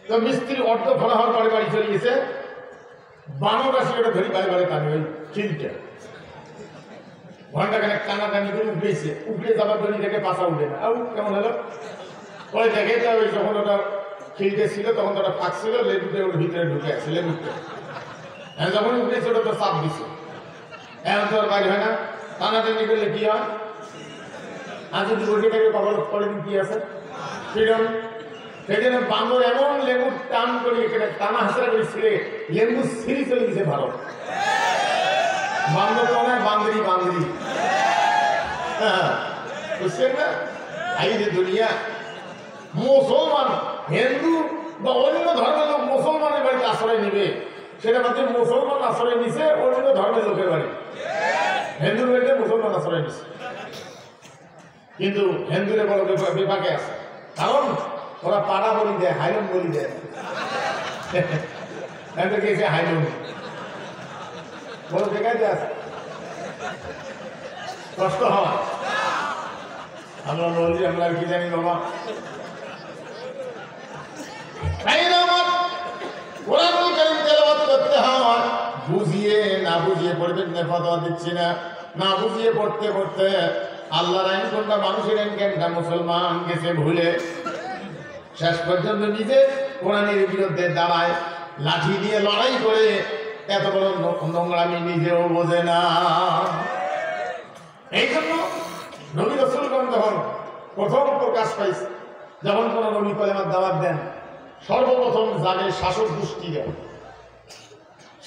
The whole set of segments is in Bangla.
তো মিস্ত্রি অর্ধ ফোনা হওয়ার পরে বাড়ি চলে গেছে, বানর আসি ওটা ধরি বাড়ি বাড়ি টানে ওই খিলটা ঘন্টাখানে টানাটানি করে উঠেছে, উঠে যাবার দড়ি থেকে পাশা উঠে না। আর কেমন হলো পরে দেখে যে ওই যখন ওটা খিলতে ছিল তখন ওটা ফাঁক ছিল, লেবুতে ওর ভিতরে ঢুকে আছে লেবুতে। যখন উঠেছে ওটা তো চাপ দিছে, এখন তো আর বাইরে হয় না। টানাটানি করলে কি হয়? আর যদি বটিটাকে কপাল করে দিন কি আছে ফ্রিডম। সেই জন্য বান্দর এমন লেবু টান করে এখানে টানা হাসরা করে ছিঁড়ে লেবু ছিঁড়ি চলে গেছে ভারত। বান্দর তো নয়, বান্দরি বান্দরি। হ্যাঁ বুঝছেন না? এই যে দুনিয়া মুসলমান হিন্দু বা অন্য ধর্মের লোক মুসলমানের বাড়িতে আশ্রয় নেবে, সেটা হচ্ছে মুসলমান আশ্রয় নিছে অন্য ধর্মের লোকের বাড়ি। হিন্দুর বাড়িতে মুসলমান আশ্রয় নিছে, কিন্তু হিন্দুরে বড় বিপাকে আছে, কারণ ওরা পাড়া বলি দেয়, হাইলন বলি দেয়। গেছে হাইলন বড় দেখাইতে আছে, কষ্ট হয়। আমরা বলি আমরা কি জানি বাবা, করতে হয় বুঝিয়ে, না বুঝিয়ে পড়বে ফতোয়া দিচ্ছি না, না বুঝিয়ে পড়তে পড়তে আল্লাহর আইন কোনটা মানুষের আইন কোনটা মুসলমান গেছে ভুলে শেষ পর্যন্ত নিজে কোরআনের বিরুদ্ধে দাঁড়ায়, লাঠি দিয়ে লড়াই করে। এত বড় নোংরামি নিজেও বোঝে না। এই জন্য নবী রাসূলগণ যখন প্রথম প্রকাশ পাইছে, যখন কোন নবী কলেমার দাওয়াত দেন, সর্বপ্রথম যাবে শাসক গোষ্ঠীরা।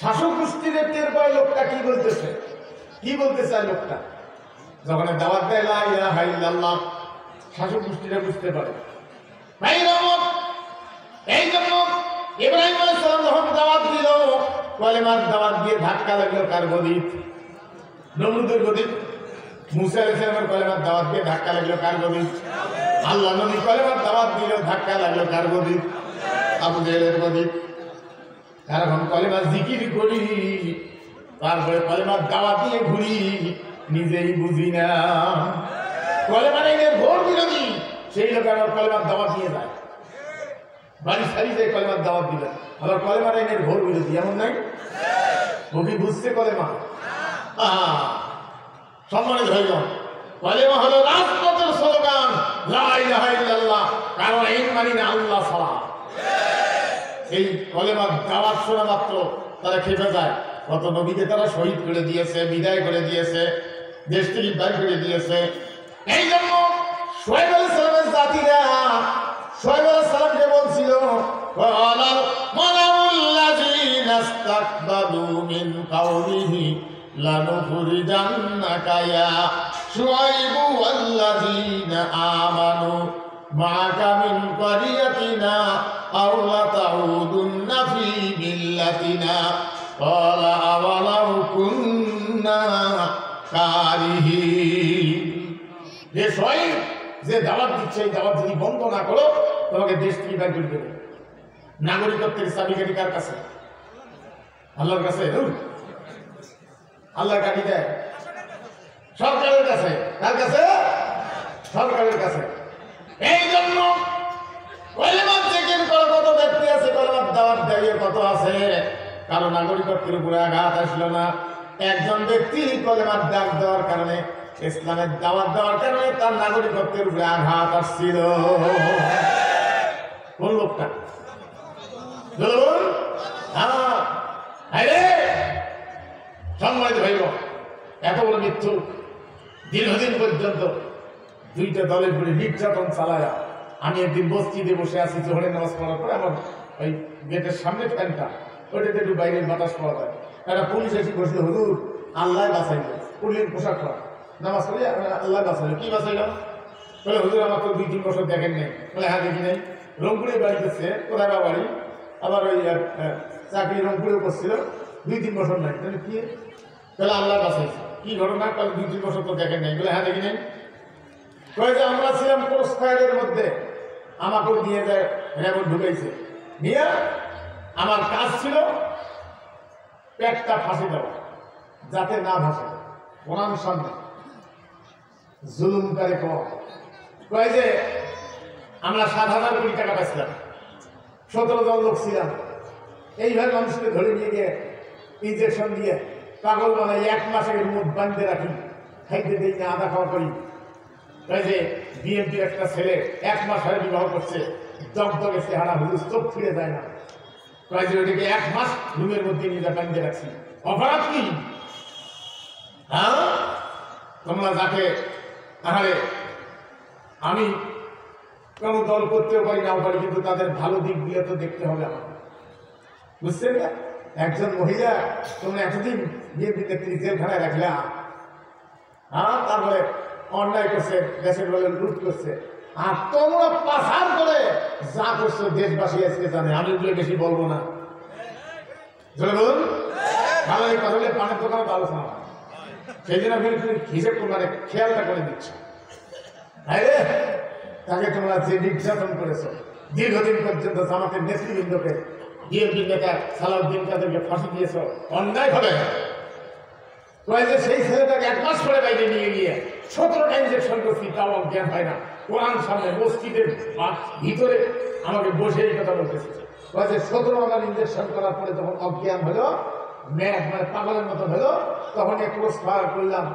শাসক গোষ্ঠীদের টের পায় লোকটা কি বলতেছে, কি বলতে চায় লোকটা। যখন দাওয়াত দেয় লা ইলাহা ইল্লাল্লাহ, শাসক গোষ্ঠীরা বুঝতে পারে। এই জন্য ইব্রাহিম আলাইহিস সালাম যখন দাওয়াত দিল, কলেমার দাওয়াত দিয়ে ধাক্কা লাগলো কার গদিত? নমরুদের গদিত। মুসা আলাইহিস সালামের কলেমার দাওয়াত দিয়ে ধাক্কা লাগলো কার গদিত? আল্লাহ নবী কলেমার দাওয়াত দিল, ধাক্কা লাগলো কার গদিত? আবু জাহেলের গদিত। এখন কলেমার জিকির করি, তারপরে কলেমার দাওয়াত দিয়ে ঘুরি, নিজেই বুঝি না। কলেমার আইনের ঘোর বিরোধী সেই লোক আবার কলেমার দাওয়াত দিয়ে যায়, বাড়ি সারি যায় কলেমার দাওয়াত দিলেন, আবার কলেমার আইনের ঘোর বিরোধী। এমন নাই? বকি বুঝছে কলেমা? সম্মানিত ভাইগণ, কলেমা হলো রাজপথের স্লোগান, লা ইলাহা ইল্লাল্লাহ, কারণ আইন মানি না আল্লাহ ছাড়া। এই কলেমার দাওয়াত শোনা মাত্র তারা খেপে যায়। কত নবীকে তারা শহীদ করে দিয়েছে, বিদায় করে দিয়েছে, দেশ থেকে বাইর করে দিয়েছে। এই জন্য শুআয়ব আলাইহিস সালামের জাতিরা শুআয়ব আলাইহিস সালামকে বলছিল, ওয়ালাল মালাউল্লাযীনা ইসতাকবারু মিন কাওমিহি লানুখরিজান্নাকা ইয়া শুআয়বু ওয়াল্লাযীনা আমানু মা'আকা মিন ক্বরিয়াতিনা আও লাতাউদুন্না ফী মিল্লাতিনা ক্বালা আওয়ালাউ কুন্না কারিহিন। যে শুআয়ব যে দাওয়াত দিচ্ছে, এই দাওয়াত যদি বন্ধ না করো, তোমাকে দেশ থেকে বের করে দেবে। নাগরিকত্বের চাবিকাঠি কার কাছে? আল্লাহর কাছে। আল্লাহ কাঠি দেয় সরকারের কাছে। কার কাছে? সরকারের কাছে। এই জন্য কলেমার চেকিং করা কত ব্যক্তি আছে, কলেমার দাওয়াত দেয় কত আছে, কারণ নাগরিকত্বের উপরে আঘাত আসলো না। একজন ব্যক্তি কলেমার ডাক দেওয়ার কারণে, ইসলামের দাওয়াত দেওয়ার কারণে তার নাগরিকত্বের উপরে আঘাত আসছিল। কোন লোকটা? সম্মানিত ভাইব, এত বড় মৃত্যু দীর্ঘদিন পর্যন্ত দুইটা দলের উপরে নির্যাতন চালায়া। আমি একদিন মসজিদে বসে আছি, জোহরের নামাজ পড়ার পরে আমার ওই গেটের সামনে ফ্যানটা, ওইটাতে একটু বাইরের বাতাস পাওয়া যায়। একটা পুলিশ এসে বসলো, হুজুর আল্লাহ বাঁচাইল, পুলিশের পোশাক পরা, নামাজ পড়ে আল্লাহ বাঁচাইল। কি বাঁচাইল? বলে হুজুর আমার তো 2-3 বছর দেখেন নাই। বলে হ্যাঁ দেখি নাই। রংপুরে বাড়ি করছে, কোথায় বা বাড়ি, আবার ওই চাকরি রংপুরেও করছিল, 2-3 বছর নাই। তাহলে কি? তাহলে আল্লাহ বাঁচাইছে। কি ঘটনা? 2-3 বছর তো দেখেন নাই। বলে হ্যাঁ দেখি নাই। যে আমরা ছিলাম ক্রস ফায়ারের মধ্যে, আমাকেও নিয়ে যায় রেবন ঢুকাইছে, নিয়ে আমার কাজ ছিল পেটটা ফাঁসি দেওয়া, যাতে না ভাসে। কোরআন সামনে জুলুমকারী কয় যে আমরা 7,000 কোটি টাকা পাইছিলাম, 17 জন লোক ছিলাম। এইভাবে মানুষকে ধরে নিয়ে গিয়ে ইঞ্জেকশন দিয়ে পাগল বানাই 1 মাসের মুখ বাঁধতে রাখি, খাইতে দিই না, আদা খাওয়া করি। তাই যে বিএনপির একটা ছেলে 1 মাস হয়ে বিবাহ করছে, দগদগে চেহারা, হুলুস, চোখ ফিরে যায় না। তাই যে ওইটাকে 1 মাস রুমের মধ্যে নিজে বাঁধতে রাখছি। অপরাধ কি? হ্যাঁ, তোমরা যাকে তাহলে আমি কোনো দল করতেও পারি নাও পারি, কিন্তু তাদের ভালো দিকগুলো তো দেখতে হবে আমার, বুঝছেন না? একজন মহিলা তোমরা এতদিন বিএনপি নেত্রী জেলখানায় রাখলা, হ্যাঁ, তারপরে অন্যায় করছে, দেশের বলে লুট করছে, আর তোমরা পাচার করে যা করছো দেশবাসী আজকে জানে। আমি ওগুলো বেশি বলবো না, বলুন ভালো এই কথা বলে পানের দোকানে আলোচনা, সেই জন্য আমি হিসেব মানে খেয়ালটা করে দিচ্ছি। আরে তাকে তোমরা যে নির্যাতন করেছো, দীর্ঘদিন পর্যন্ত জামাতের নেতৃবৃন্দকে, বিএনপি নেতা সালাউদ্দিন কাদেরকে ফাঁসি দিয়েছ অন্যায় ভাবে। সেই ছেলেটাকে 1 মাস পরে বাইরে নিয়ে গিয়ে 17টা ইঞ্জেকশন করছি, তাও জ্ঞান হয় না। কোরআন সামনে মসজিদের ভিতরে আমাকে বসে এই কথা বলতেছে। 17টা ইঞ্জেকশন করার পরে যখন অজ্ঞান হলো, ম্যাট মানে পাগলের মতো হলো, তখন ক্রস ফায়ার করলাম।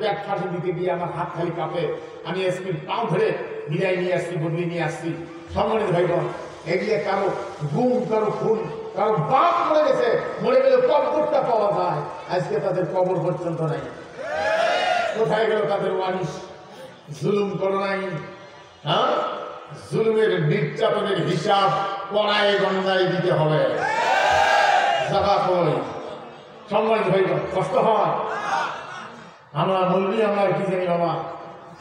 পেট ফাঁসি দিতে গিয়ে আমার হাত খালি কাঁপে। আমি এসপি পাও ধরে বিদায় নিয়ে আসছি, বদলি নিয়ে আসছি। সম্মানিত ভাই বোন, এগিয়ে কারো গুম, কারো খুন, কারো বাপ মরে গেছে, মরে গেলে কবরটা পাওয়া যায়, আজকে তাদের কবর পর্যন্ত নাই। কোথায় গেল তাদের ওয়ারিশ? জুলুম করো নাই, হ্যাঁ? জুলুমের নির্যাতনের হিসাব পড়ায় গন্ধায় দিতে হবে। সম্মানিত ভাই বোন, কষ্ট হয়। আমরা বলবি আমরা কি জানি বাবা,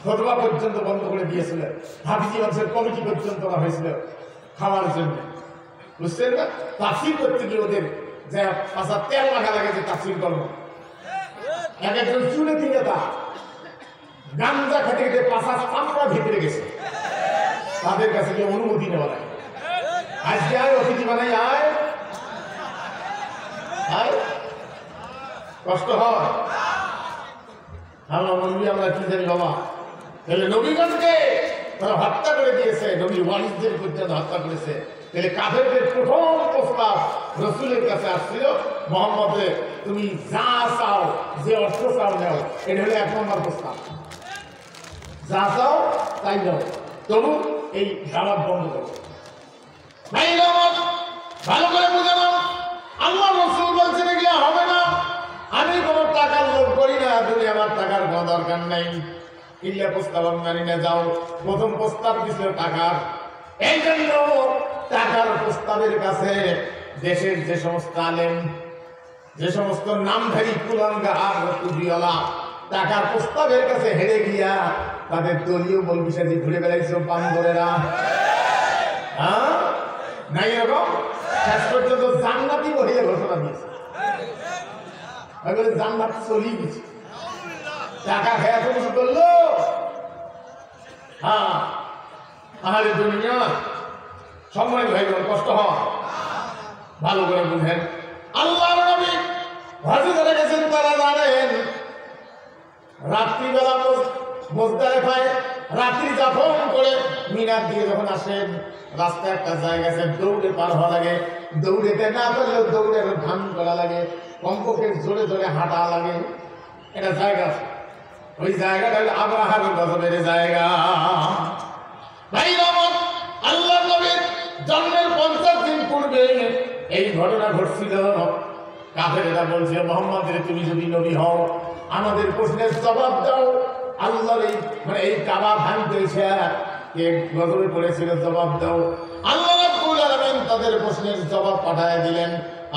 ফতোয়া পর্যন্ত বন্ধ করে দিয়েছিল, হাফিজি মানুষের কমিটি পর্যন্ত করা হয়েছিল খাওয়ার জন্য, বুঝছেন না? তাফসির করতে গিয়ে ওদের যে পাশা তেল মাখা লাগে, যে তাফসির করবো, এক একজন চুলে দিয়ে তা গাঞ্জা খেতে খেতে পাশা চামড়া ভিতরে গেছে, তাদের কাছে গিয়ে অনুমতি নেওয়া লাগে। আজকে আয় অতিথি বানাই, আয় আয়, কষ্ট হয়। আমরা বলবি আমরা কি জানি বাবা, তাহলে নবীগণকে তারা হত্যা করে দিয়েছে, নবী ওয়ারিসদের পর্যন্ত হত্যা করেছে। তাহলে কাফেরদের প্রথম প্রস্তাব রসুলের কাছে আসছিল, মোহাম্মদে তুমি যা চাও, যে অর্থ চাও নেও। এটা হলো 1 নম্বর প্রস্তাব, যা চাও তাই নাও, তবু এই দাওয়াত বন্ধ করো। ভালো করে বুঝে নাও, আল্লাহ রসুল বলছেন এগুলো হবে না। আমি কোনো টাকার লোভ করি না, তুমি আমার টাকার কোনো দরকার নেই, ইল্লা প্রস্তাব মানি না যাও। প্রথম প্রস্তাব দিছিল টাকার। এই জন্য টাকার প্রস্তাবের কাছে দেশের যে সমস্ত আলেম, যে সমস্ত নামধারী কুলাঙ্গার পুঁজিওয়ালা টাকার প্রস্তাবের কাছে হেরে গিয়া তাদের দলীয় বলবিসাজি ঘুরে বেড়াইছে বান্দরেরা, হ্যাঁ নাই এরকম? শেষ পর্যন্ত জান্নাতি মহিলা ঘোষণা দিয়েছে, জান্নাত চলিয়ে গেছে, টাকা খেয়ে তো কিছু করলো। হ্যাঁ, আহারে দুনিয়া, সময় ভাই কষ্ট হয়, ভালো করে বুঝেন। আল্লাহ নবী হাজি ধরে গেছেন, তারা জানেন রাত্রিবেলা মুজদালিফায় রাত্রি যাপন করে মিনার দিয়ে যখন আসেন, রাস্তায় একটা জায়গা আছে, দৌড়ে পার হওয়া লাগে। দৌড়েতে না পারলেও দৌড়ে ধান করা লাগে, কমপক্ষে জোরে জোরে হাঁটা লাগে। এটা জায়গা আছে, ওই জায়গাটা হলো আবরাহার গজবের জায়গা। ভাই আমার আল্লাহ নবীর জন্মের 50 দিন পূর্বে এই ঘটনা ঘটছিল। কাফেরেরা বলছে, মোহাম্মদ রে তুমি যদি নবী হও, আমাদের প্রশ্নের জবাব দাও। আল্লাহর মানে এই কাবা ভাঙতে কে গজবে পড়েছিল, জবাব দাও। আল্লাহ রাব্বুল আলামিন তাদের প্রশ্নের জবাব পাঠায় দিলেন।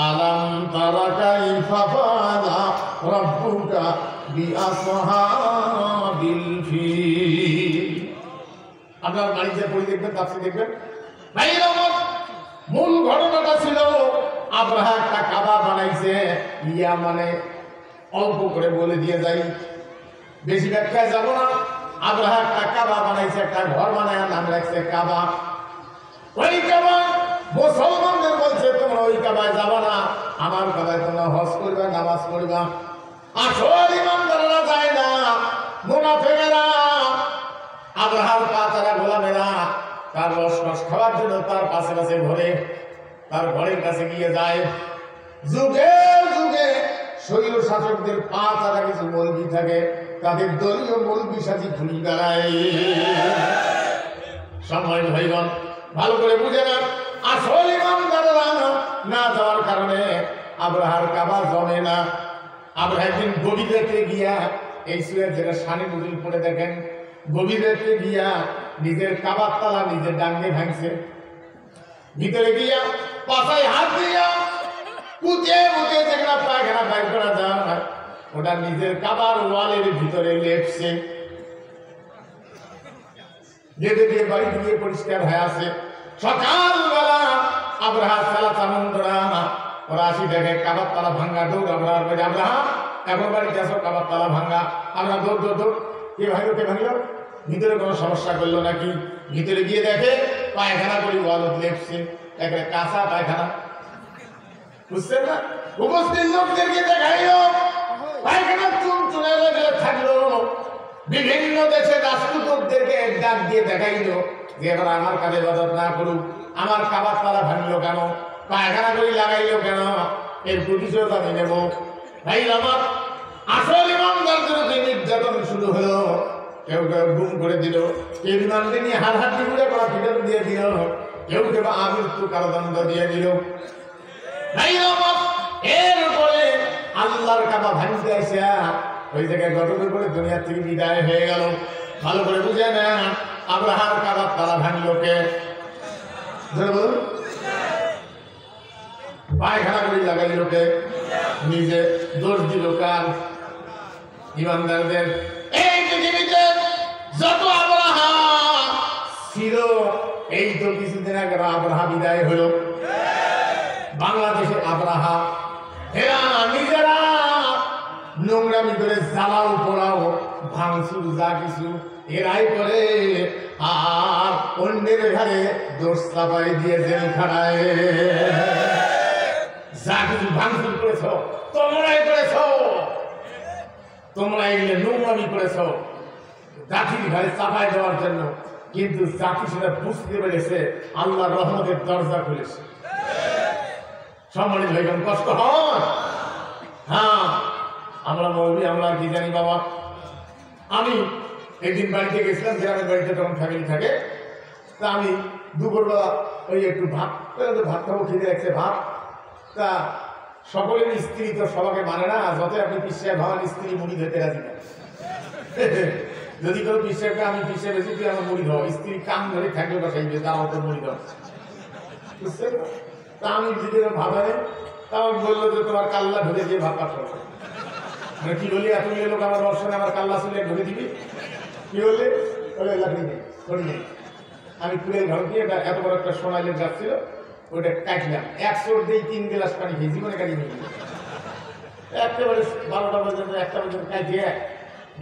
আলাম তারা কাইফা ফাআলা রাব্বুকা বিআসহাবিল ফিল। আপনার বাড়িতে পড়ে দেখবেন, তাফসীর দেখবেন। ভাইরা আমার, মূল ঘটনাটা ছিল আব্রাহা একটা কাবা বানাইছে। ইয়া মানে অল্প করে বলে দিয়ে যাই, বেশি ব্যাখ্যায় যাব না। আব্রাহা একটা কাবা বানাইছে, একটা ঘর বানায়, নাম রাখছে কাবা। ওই কাবা মুসলমানদের বলছে তোমরা ওই কাবায় যাবা না, আমার কাবায় তোমরা হজ করবা, নামাজ পড়বা। আসল ইমানদাররা যায় না, মুনাফিকেরা, আব্রাহার পাতারা গোলামেরা তার রস খাওয়ার জন্য তার পাশে পাশে ঘরে তার ঘরের কাছে গিয়ে যায়। যুগে যুগে শৈল শাসকদের 5 কিছু মৌলবি থাকে, তাদের দলীয় মৌলবি সাজি ঘুরি বেড়ায়। সময় ভাইগণ ভালো করে বুঝে না, আসল ইমানদাররা না যাওয়ার কারণে আব্রাহার কাবা জমে না। আব্রাহা একদিন গভীর রাতে গিয়া, এই সুরের যেটা শানে নজরুল পড়ে দেখেন, গভীর রাতে গিয়া নিজের কাবার তালা নিজের ডাঙ্গে ভাঙছে। ভিতরে গিয়া পাশায় হাত দিয়া কুচে মুচে যেখানে পায়খানা বাইর করা যায় ওটা নিজের কাবার ওয়ালের ভিতরে লেপছে। যেতে দিয়ে বাড়ি দিয়ে পরিষ্কার হয়ে আছে। সকালবেলা আব্রাহা সালা চামুন্ডরা ওরা আসি দেখে কাবার তালা ভাঙ্গা। দৌড় আব্রাহার বাড়ি, আব্রাহা এখন বাড়িতে আসো, কাবার তালা ভাঙ্গা। আমরা দৌড় দৌড় দৌড়, কে ভাঙলো কে ভাঙলো, ভিতরে কোনো সমস্যা করলো নাকি। ভিতরে গিয়ে দেখে পায়খানা করি ওয়ালত লেপছে, একটা কাঁচা পায়খানা। বুঝছেন না? উপস্থিত লোকদেরকে দেখাইল পায়খানা চুন চুনে লেগে থাকলো। বিভিন্ন দেশের রাষ্ট্রদূতদেরকে ডাক দিয়ে দেখাইল যে এবার আমার কাজে ইবাদত না করুক, আমার কাবার তালা ভাঙলো কেন, পায়খানা করি লাগাইলো কেন, এর প্রতিশোধ আমি নেব। ভাই আমার আসল ইমানদারদের নির্যাতন শুরু হলো। কেউ কেউ গুম করে দিল, কেউ ইমানকে নিয়ে হাড়হাড্ডি গুঁড়ে করা ফিটার দিয়ে দিল, কেউ কেউ আমৃত্যু কারাদণ্ড দিয়ে দিল। ভাই আমার এরপরে আল্লাহর কাবা ভাঙতে আসা ওই জায়গায় গতকাল করে দুনিয়া থেকে বিদায় হয়ে গেল। ভালো করে বুঝে না, আব্রাহার কাবার তালা ভাঙলো কে? পায়খানা করে লাগাইল কে? নিজে। দোষ দিল কার? ইমানদারদের। এই পৃথিবীতে যত আব্রাহা ছিল, এই তো কিছুদিন আগে আব্রাহা বিদায় হলো। বাংলাদেশের আব্রাহা এরা নিজেরা নোংরামি করে জ্বালাও পোড়াও ভাঙচুর যা কিছু এরাই করে, আর অন্যের ঘরে দোষ চাপাই দিয়ে জেলখানায়। যা কিছু ভাঙচুর করেছ তোমরাই করেছ, তোমরা এগুলো নোংরামি করেছ জাতির ঘরে চাপাই দেওয়ার জন্য। কিন্তু জাতি সেটা বুঝতে পেরেছে, আল্লাহর রহমতের দরজা খুলেছে। সম্মানিত ভাইগণ, কষ্ট হয়। হ্যাঁ, আমরা মৌলবি, আমরা কি জানি বাবা। আমি একদিন বাড়িতে গেছিলাম, গ্রামের বাড়িতে তখন ফ্যামিলি থাকে। তা আমি দুপুরবেলা ওই একটু ভাত খাবো, খেতে রাখছে ভাত। তা সকলের স্ত্রী তো সবাকে মানে না, যত আপনি পিসিয়া ভাবার স্ত্রী মুড়ি ধরতে রাজি না। যদি কেউ পিসিয়াকে আমি পিসিয়া বেশি তুই আমার মুড়ি ধর, স্ত্রী কান ধরে থাকবে বা সেই তারাও তো মুড়ি ধর। বুঝছেন? তা আমি দিদির ভাবারে তাও বললো যে তোমার কাল্লা ঢুকে দিয়ে ভাত পাঠ করো। মানে কি বলি, এত লোক আমার দর্শনে আমার কাল্লা শুনে ঢুকে দিবি? কি বললে? বলে লাগি নেই, করি নেই। আমি কুড়ের ঘর দিয়ে এত বড় একটা সোনাইলের গাছ ছিল, ওইটা কাটলাম। 100 দিয়ে 3 গ্লাস পানি খেয়ে জীবনে কাটি নিয়ে একেবারে 12টা পর্যন্ত 1টা পর্যন্ত কাটিয়ে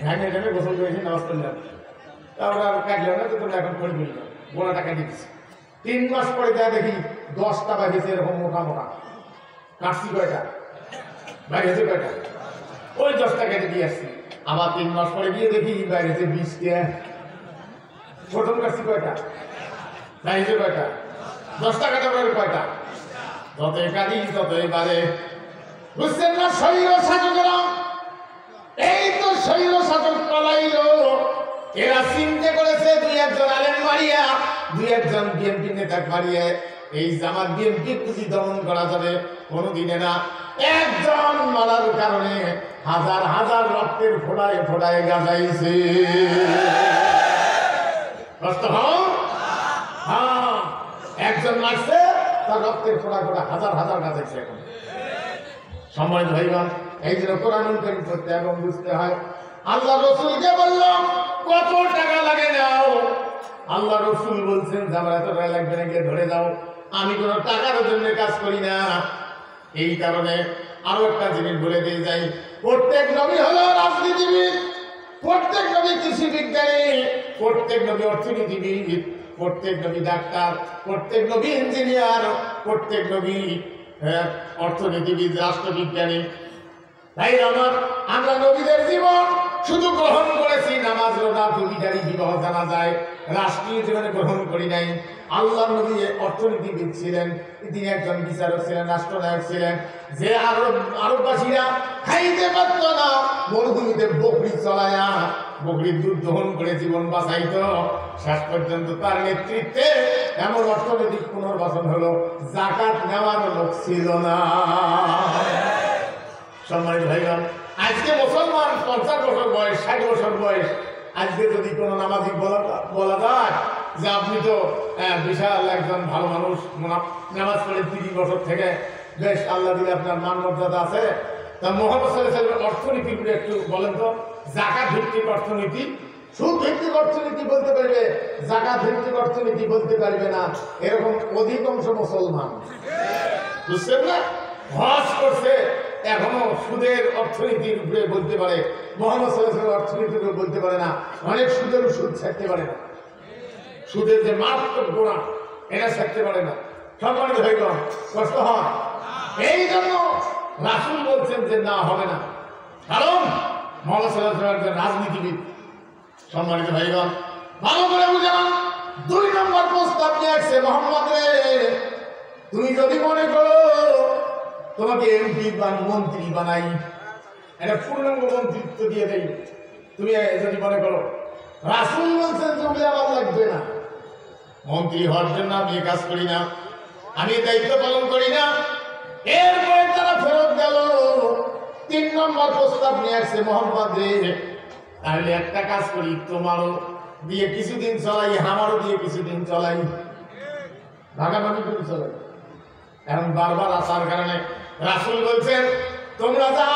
ঘামে ঘামে গোসল করেছি, নামাজ পড়লাম। তারপরে আর কাটলাম না, তো তোমরা এখন করে দিলাম, গোড়াটা কাটিয়ে দিচ্ছি। 3 মাস পরে যা দেখি 10টা বাজেছে এরকম মোটা মোটা। কাটছি কয়টা? বাইরেছে কয়টা? ওই 10টা কেটে দিয়ে আসছি। আবার 3 মাস পরে গিয়ে দেখি বাইরেছে 20টা। প্রথম কাটছি কয়টা? বাইরেছে কয়টা? 10টা কাটা করে কয়টা? যতই কাটি ততই বাড়ে। বুঝছেন না? শৈল শাসকেরা, এই তো শৈল শাসক পালাইল। এরা চিন্তা করেছে 2-1 আলেম মারিয়া, 2-1 বিএনপি নেতা মারিয়ে এই জামাত বিএনপি খুশি দমন করা যাবে। কোনোদিনে না। একজন মারার কারণে হাজার হাজার রক্তের ফোঁটায় ফোঁটায় গাজাইছে। কষ্ট হয়? হ্যাঁ, একজন মারছে, তার রক্তের ফোঁটা ফোঁটা হাজার হাজার গাজাইছে। এখন সম্মানিত ভাইগণ, এই জন্য কোরআন কারীম পড়তে এবং বুঝতে হয়। আল্লাহ রসুলকে বললাম কত টাকা লাগে নাও। আল্লাহ রসুল বলছেন যে আমার এত টাকা লাগবে না, গিয়ে ধরে যাও। আমি কোনো টাকার জন্য কাজ করি না। এই কারণে আরো একটা জিনিস বলে দিয়ে যাই, প্রত্যেক নবী হলো রাজনীতিবিদ, প্রত্যেক নবী কৃষি বিজ্ঞানী, প্রত্যেক নবী অর্থনীতিবিদ, প্রত্যেক নবী ডাক্তার, প্রত্যেক নবী ইঞ্জিনিয়ার, প্রত্যেক নবী অর্থনীতিবিদ, রাষ্ট্রবিজ্ঞানী। তাই আমরা নবীদের জীবন শুধু গ্রহণ করেছি নামাজ, রোজা, টুপি-দাড়ি, বিবাহ, জানাজায়, রাষ্ট্রীয় জীবনে গ্রহণ করি নাই। আল্লাহর নবী অর্থনীতিবিদ ছিলেন, তিনি একজন বিচারক ছিলেন, রাষ্ট্রনায়ক ছিলেন। যে আরববাসীরা খাইতে পারত না, মরুভূমিতে বকরি চলায়া বকরির দুধ দহন করে জীবন বাঁচাইত। শেষ পর্যন্ত তার নেতৃত্বে এমন অর্থনৈতিক পুনর্বাসন হলো, যাকাত নেওয়ার লোক ছিল না। সম্মানিত ভাইগণ, আজকে মুসলমান 50 বছর বয়স, 60 বছর বয়স, আজকে যদি কোনো নামাজি বলা যায় যে আপনি তো বিশাল একজন ভালো মানুষ, নামাজ পড়ে 30 বছর থেকে, বেশ আল্লাহ দিলে আপনার মান মর্যাদা আছে, তা মোহাম্মদ সাল্লাল্লাহু আলাইহি ওয়াসাল্লামের অর্থনীতিগুলো একটু বলেন তো। যাকাত ভিত্তিক অর্থনীতি, সুদ ভিত্তিক অর্থনীতি বলতে পারবে, যাকাত ভিত্তিক অর্থনীতি বলতে পারবে না, এরকম অধিকাংশ মুসলমান। বুঝছেন না? হজ করছে, এখনো সুদের অর্থনীতির উপরে বলতে পারে, মোহাম্মদ সাল্লাল্লাহু আলাইহি ওয়াসাল্লামের অর্থনীতির উপরে বলতে পারে না। অনেক সুদের সুদ ছাড়তে পারে না, সুদের যে মারাত্মক গোড়া এটা ছাড়তে পারে না। সম্মানিত ভাইগণ, কষ্ট হয়। এই জন্য রাসূল বলছেন যে না, হবে না, কারণ মোহাম্মদ সাল্লাল্লাহু আলাইহি ওয়াসাল্লাম একজন রাজনীতিবিদ। সম্মানিত ভাইগণ, ভালো করে বুঝান। 2 নম্বর প্রস্তাব নিয়ে আসছে, মোহাম্মদ রে, তুমি যদি মনে করো তোমাকে এমপি বা মন্ত্রী বানাই, একটা পূর্ণাঙ্গ মন্ত্রিত্ব দিয়ে দেই, তুমি যদি মনে করো, রাসূল বলছেন তুমি আমার লাগবে না, মন্ত্রী হওয়ার জন্য আমি কাজ করি না, আমি দায়িত্ব পালন করি না। এরপরে তারা ফেরত গেল। 3 নম্বর প্রস্তাব নিয়ে আসছে, মোহাম্মদ রে, তাহলে একটা কাজ করি, তোমারও দিয়ে কিছুদিন চলাই, আমারও দিয়ে কিছুদিন চলাই, ভাগাভাগি করে চলাই। এখন বারবার আসার কারণে রাসূল বলছেন তোমরা যা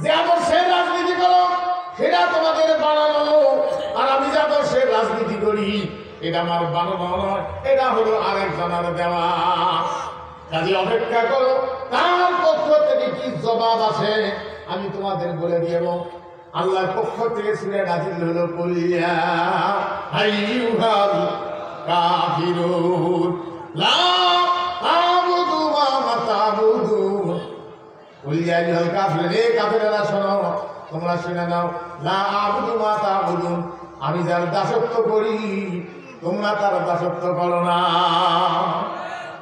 যে আদর্শের রাজনীতি করো সেটা তোমাদের বানানো, আর আমি যে আদর্শের রাজনীতি করি এটা আমার বানানো নয়, এটা হলো আরেকজনের দেওয়া। কাজে অপেক্ষা করো, তার পক্ষ থেকে কি জবাব আসে আমি তোমাদের বলে দিব। আল্লাহর পক্ষ থেকে সূরা নাযিল হলো, কুলিয়া আইয়ুহাল কাফিরুন লা আ'বুদু মা তা'বুদুন। কুলিয়া আইয়ুহাল কাফিরুন, হে কাফেররা শোনো, তোমরা শুনে নাও, লা আ'বুদু মা তা'বুদুন, আমি যার দাসত্ব করি তোমরা তার দাসত্ব করো না।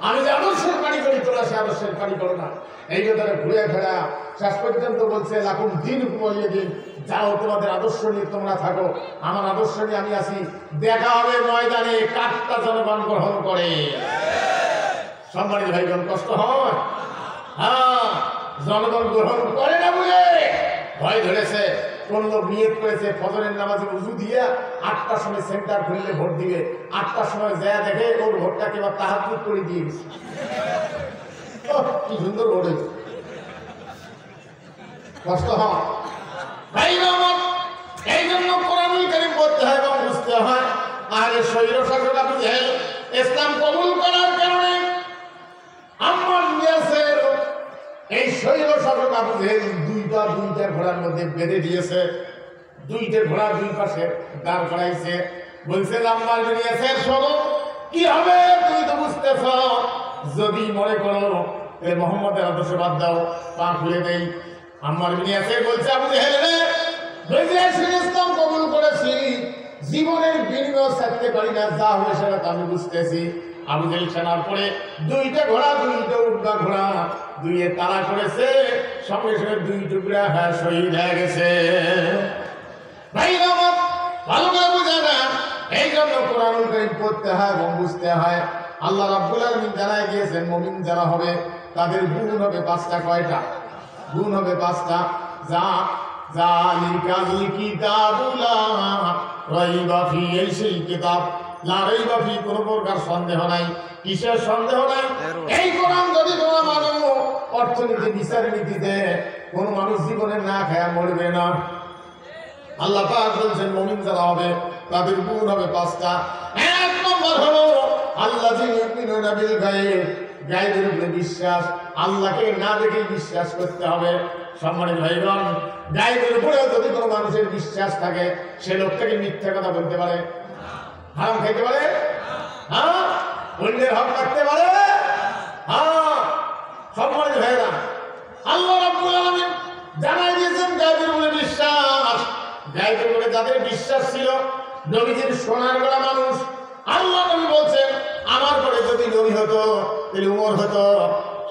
আমি যে আদর্শের পানি করি তোমরা সে আদর্শের পানি করো না। এই যে তারা ঘুরে ফেরা শেষ পর্যন্ত বলছে লাকুম দীনুকুম ওয়ালিয়া দীন, যাও তোমাদের আদর্শ নিয়ে তোমরা থাকো, আমার আদর্শ নিয়ে আমি আসি। দেখা হবে ময়দানে, কাঠটা জনগণ গ্রহণ করে। সম্মানিত ভাইগণ, কষ্ট হয়। হ্যাঁ, জনগণ গ্রহণ করে না বলে ভয় ধরেছে। কোন লোক নিয়ত করেছে ফজরের নামাজে উযু দিয়ে 8টার সময় সেন্টার খুললে ভোট দিবে, 8টার সময় যায় দেখে ওর ভোটটা কেবল তাহাজ্জুদ করে দিয়ে গেছে। কি সুন্দর ভোট হয়েছে। কষ্ট হয় ভাইগণ, এই জন্য কোরআনুল কারীম পড়তে হয় এবং বুঝতে হয়। আর স্বৈর শাসক আবু জেহেল ইসলাম কবুল করার কারণে আম্মার ইয়াসের এই স্বৈর শাসক আবু জেহেল দুইটা ঘোড়ার মধ্যে বেঁধে দিয়েছে, 2টে ঘোড়া 2 পাশে দাঁড় করাইছে। বলছে আম্মার ইয়াসের শোনো, কি হবে তুমি তো বুঝতেছ, যদি মনে করো এই মুহাম্মদের আদর্শ বাদ দাও, পা খুলে দেই। আম্মার ইয়াসের বলছে আবু জেহেল রে, ইসলাম কবুল করেছি, জীবনের বিনিময় ছাড়তে পারি না, যা হবে সেটা আমি বুঝতেছি। আবু জেহেল শোনার পরে 2টা ঘোড়া, 2টা উটনা ঘোড়া, 2 তাড়া করেছে, সঙ্গে সঙ্গে 2 টুকরা শহীদ হয়ে গেছে। ভাই আমার ভালো করে বুঝে না, এই জন্য কোরআনুল কারীম পড়তে হয় এবং বুঝতে হয়। আল্লাহ রাব্বুল আলামিন জানায় দিয়েছেন মুমিন যারা হবে তাদের গুণ হবে 5টা। কয়টা গুণ হবে? 5টা। জালিকাল কিতাবু লা রাইবা ফি, এই সেই কিতাব লা রাইবা ফি, কোনো প্রকার সন্দেহ নাই। কিসের সন্দেহ নাই? এই কোরআন যদি তোমরা মানো, অর্থনীতি বিচার নীতিতে কোন মানুষ জীবনে না খায়া মরবে না। আল্লাহ পাক বলছেন মুমিন যারা হবে তাদের গুণ হবে 5টা। 1 নম্বর হলো আল্লাযী ইউমিনুনা বিল গায়ব, গায়বের উপরে বিশ্বাস, আল্লাহকে না দেখে বিশ্বাস করতে হবে। সম্মানিত ভাইগণ, গায়বের উপরেও যদি কোনো মানুষের বিশ্বাস থাকে, সে লোকটাকে মিথ্যা কথা বলতে পারে, হারাম খাইতে পারে, হ্যাঁ, অন্যের হক রাখতে পারে, হ্যাঁ। সম্মানিত ভাইরা, আল্লাহ রাব্বুল আলামিন জানাই দিয়েছেন গায়বের উপরে বিশ্বাস। তাদের বিশ্বাস ছিল নবীজির সোনার গলা মানুষ। আল্লাহ নবী বলছেন আমার পরে যদি নবী হতো তাহলে উমর হতো।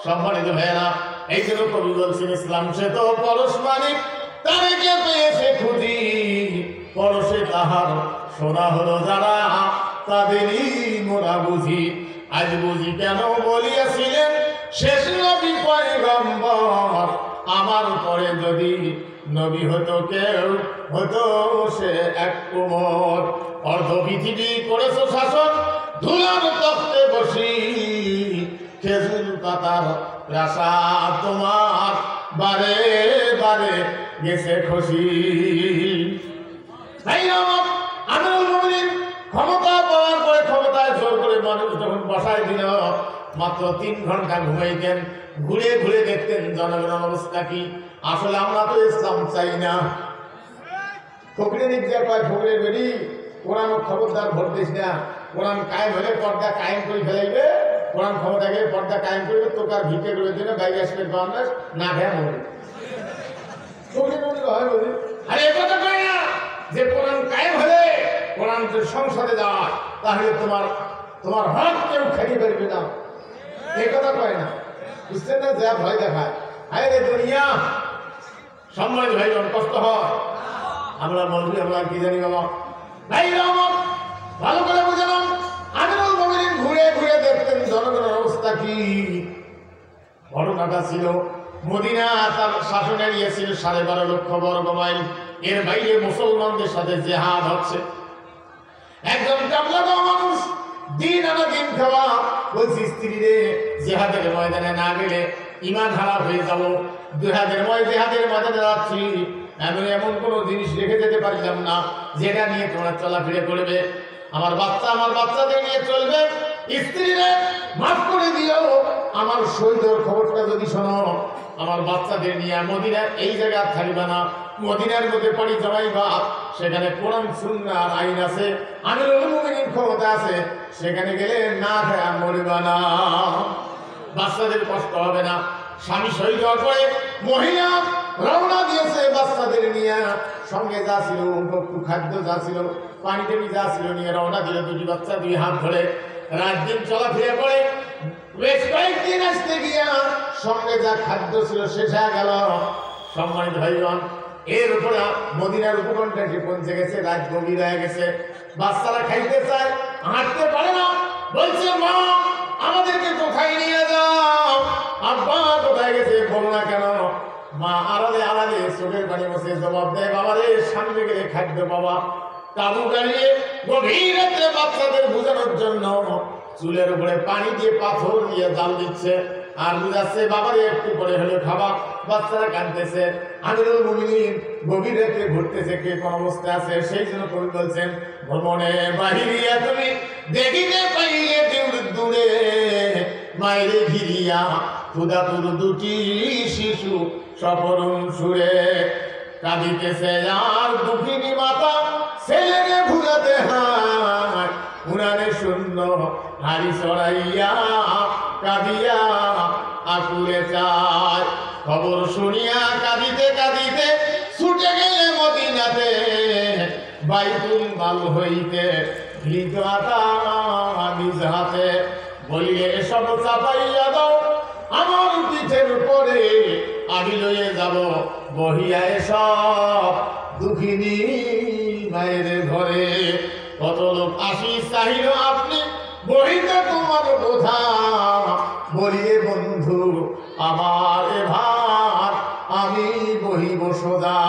সম্মানিত ভাইয়েরা, এই জন্য কবি বলছেন ইসলাম সে তো পরশ মানিক তারে কে পেয়েছে খুঁজি, পরশে তাহার সোনা হলো যারা তাদেরই মোরা বুঝি। আজ বুঝি কেন বলিয়াছিলেন শেষ নবী পয়গম্বর, আমার পরে যদি নবী হতো কেউ হতো সে এক উমর। অর্ধ পৃথিবী করেছো শাসন ধুলার তখ্তে বসি, খেজুর পাতার প্রাসাদ তোমার বারে বারে গেছে খুশি। আমিরুল মুমিনিন ক্ষমতা পাওয়ার পরে ক্ষমতায় জোর করে মানুষ যখন বসায় দিল, মাত্র 3 ঘন্টা ঘুমাইতেন, ঘুরে ঘুরে দেখতেন জনগণের অবস্থা কি। আসলে আমরা তো ইসলাম চাই না। ফকরের ইজ্জা কয় ফকরের বেরি কোরআন খবরদার ভোট দিস না, কোরআন কায়েম হলে পর্দা কায়েম করে ফেলাইবে, কোরআন ক্ষমতা গেলে পর্দা কায়েম করবে, তোকে আর ভিক্ষে করে দিলে বাইরে আসবে বাংলাদেশ না ভ্যা মরবে। আরে এ কথা কয় না যে কোরআন কায়েম হলে কোরআন সংসদে যাওয়া তাহলে তোমার হক কেউ খাইয়ে পারবে না, এই কথা কয় না। বুঝছেন না? যা ভয় দেখায় আরে রে দুনিয়া। সম্মানিত ভাই কষ্ট হয়, আমরা বলবি আমরা কি জানি বাবা ভাই আমার ভালো করে বুঝলাম। আমিরুল মুমিনিন ঘুরে ঘুরে দেখতেন জনগণের অবস্থা কি। ঘটনাটা ছিল মদিনা তার শাসনে নিয়েছিল 12.5 লক্ষ বর্গ মাইল, এর বাইরে মুসলমানদের সাথে জিহাদ হচ্ছে। একজন কামলাদা মানুষ দিন আনা দিন খাওয়া বলছি স্ত্রী রে জিহাদের ময়দানে না গেলে ইমান হারা হয়ে যাব, জিহাদের ময়দানে যাচ্ছি, আমি এমন কোনো জিনিস রেখে যেতে পারলাম না যেটা নিয়ে তোমরা চলাফেরা করবে, আমার বাচ্চাদের নিয়ে চলবে। স্ত্রীরে মাফ করে দিও, আমার শহীদের খবরটা যদি শোনো, আমার বাচ্চাদের নিয়ে মদিনার এই জায়গা থাকবে না, মদিনার মধ্যে পাড়ি জমাইবা, সেখানে কোরআন সুন্নাহর আইন আছে, আমিরুল মুমিনিন ক্ষমতা আছে, সেখানে গেলে না খায়া মরবা না, বাচ্চাদের কষ্ট হবে না। স্বামী শহীদ হওয়ার পরে মহিলা রওনা দিয়েছে বাচ্চাদের নিয়ে, সঙ্গে যা ছিল একটু খাদ্য যা ছিল পানি টানি যা ছিল নিয়ে রওনা দিল। 2টি বাচ্চা 2 হাত ধরে রাত দিন চলাফেরা করে বেশ কয়েকদিন আসতে গিয়া সঙ্গে যা খাদ্য ছিল শেষ হয়ে গেল। সম্মানিত ভাইগণ, এর উপরে মদিনার উপকণ্ঠে পৌঁছে গেছে, রাত গভীর হয়ে গেছে, বাচ্চারা খাইতে চায়, হাঁটতে পারে না, বলছে মা আমাদেরকে কোথায় নিয়ে যাও, আব্বা কোথায় গেছে বলো না কেন। মা আড়ালে চোখের পানি বসে জবাব দেয়, বাবা রে সামনে গেলে খাদ্য বাবা। তাবু গাড়িয়ে গভীর রাত্রে বাচ্চাদের বোঝানোর জন্য চুলের উপরে পানি দিয়ে পাথর দিয়ে জাল দিচ্ছে আর বুঝাচ্ছে বাবারে একটু পরে হলে খাবা। বাচ্চারা কাঁদতেছে, আমিরুল মুমিনিন গভীর রাত্রে ঘুরতেছে, কে কোন অবস্থা আছে। সেই জন্য কবি বলছেন ভ্রমণে বাহিরিয়া তুমি দেখিতে পাইলে দূরে মায়েরে ঘিরিয়া ক্ষুধাতুর 2টি শিশু সপরণ সুরে কাঁদিতেছে আর দুঃখিনী মাতা ছেলেকে ভুলাতে হায় উনানে শূন্য হাড়ি চড়াইয়া কাঁদিয়া আকুলে চায়। খবর শুনিয়া কাঁদিতে কাঁদিতে ছুটে গেলে মদিনাতে, বাইতুল মাল হইতে ঘৃত আটা নিজ হাতে, বলিলে এসব চাপাইয়া দাও আমার পিঠের পরে, আমি লয়ে যাব বহিয়া এসব দুঃখিনী মায়ের ঘরে। কত লোক আসি চাহিল আপনি বহিতে তোমার বোঝা, বলিয়ে বন্ধু আমার এ ভার আমি বহিব সোজা।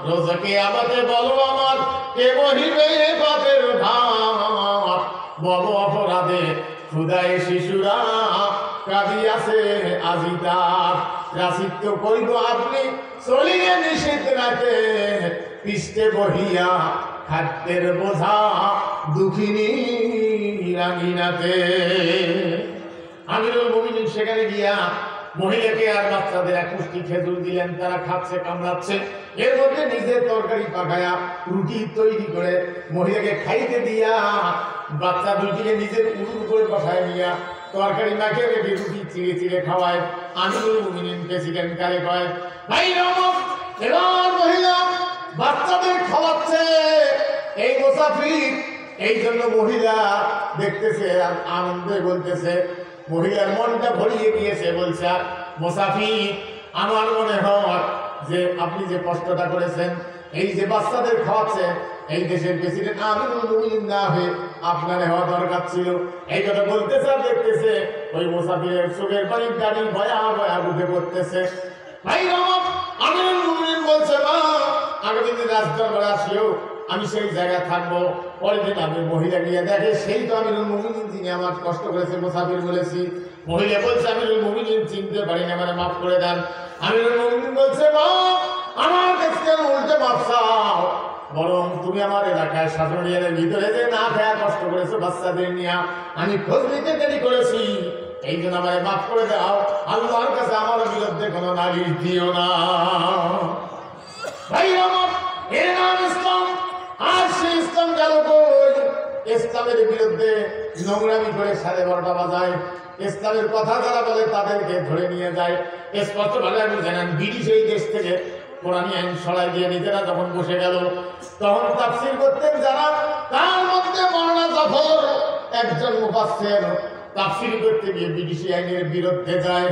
রোজকে আমাকে বলো আমার কে বহিবে বাপের ভার, বড় অপরাধে ক্ষুধায় শিশুরা কাঁদিয়াছে আজি তার। রাসিত্য কইব আপনি চলিয়ে নিষেধ রাখে, পৃষ্ঠে বহিয়া খাদ্যের বোঝা দুঃখিনী রাঙিনাতে। আমিরুল মুমিনিন সেখানে গিয়া মহিলাকে আর বাচ্চাদের 1 মুষ্টি খেজুর দিলেন, তারা খাচ্ছে কামড়াচ্ছে। এর মধ্যে নিজের তরকারি পাকায়া রুটি তৈরি করে মহিলাকে খাইতে দিয়া বাচ্চা 2টিকে নিজের উরুর করে বসায় নিয়া তরকারি মাখিয়ে রেখে রুটি চিড়ে চিড়ে খাওয়ায়। আমিরুল মুমিনিন প্রেসিডেন্ট কালে কয় ভাই রমক, এবার মহিলা বাচ্চাদের খাওয়াচ্ছে এই মুসাফির। এই জন্য মহিলা দেখতেছে আর আনন্দে বলতেছে, মহিলার মনটা ভরিয়ে গিয়েছে। বলছে, মুসাফির, আমার মনে হয় যে আপনি যে কষ্টটা করেছেন, এই যে বাচ্চাদের খাওয়াচ্ছে, এই দেশের প্রেসিডেন্ট আমিরুল মুমিনিন না হয়ে আপনার হওয়া দরকার ছিল। এই কথা বলতেছে আর দেখতেছে ওই মুসাফিরের চোখের পানি গাড়ি ভয়া ভয়া উঠে পড়তেছে। ভাই আমার আমিরুল মুমিনিন বলছে, মা আগামী দিন রাজদরবারে আসিও, আমি সেই জায়গায় থাকবো। পরের দিন আমি মহিলা গিয়ে দেখে সেই তো আমিরুল মুমিনিন, যিনি আমার কষ্ট করেছে মুসাফির বলেছি। মহিলা বলছে, আমিরুল মুমিনিন চিনতে পারি না, মানে মাফ করে দেন। আমিরুল মুমিনিন বলছে, মা আমার কাছে উল্টে মাফ চাও, বরং তুমি আমার এলাকায় শাসনিয়ারের ভিতরে যে না খেয়া কষ্ট করেছো বাচ্চাদের নিয়ে, আমি খোঁজ নিতে দেরি করেছি, এই জন্য আমায় মাফ করে দাও। আল্লাহর কাছে আমার বিরুদ্ধে কোনো নালিশ দিও না। ভাই আমার, এর নাম ইসলাম। আর সেই ইসলাম গেল কই? ইসলামের বিরুদ্ধে নোংরামি করে 12:30 বাজায়। ইসলামের কথা যারা বলে তাদেরকে ধরে নিয়ে যায়। স্পষ্ট ভাবে আপনি জানেন, ব্রিটিশ এই দেশ থেকে কোরআন আইন সরাই দিয়ে নিজেরা যখন বসে গেল, তখন তাফসীর করতেন যারা, তার মধ্যে মাওলানা জাফর একজন মুফাসসির, তাফসীর করতে গিয়ে ব্রিটিশ আইনের বিরুদ্ধে যায়।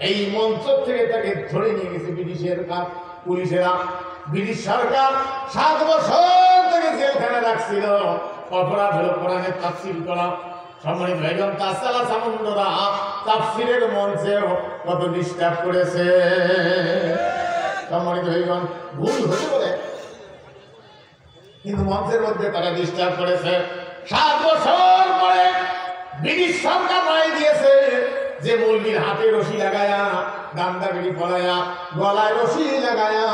এই মঞ্চ থেকে তাকে ধরে নিয়ে গেছে ব্রিটিশের পুলিশেরা। ব্রিটিশ সরকার 7 বছর থেকে জেলখানে রাখছিল। অপরাধ হলো কোরআনের তাফসীর করা। সম্মানিত ভাইগণ, তাছাড়া সামন্দরা তাফসীরের মঞ্চেও কত ডিস্টার্ব করেছে। সম্মানিত ভাইগণ, ভুল হতে পারে, কিন্তু মঞ্চের মধ্যে তারা ডিস্টার্ব করেছে। 7 বছর পরে ব্রিটিশ সরকার রায় দিয়েছে যে মৌলবীর হাতে রশি লাগায়া, গান্দা বেড়ি পলায়া, গলায় রশি লাগায়া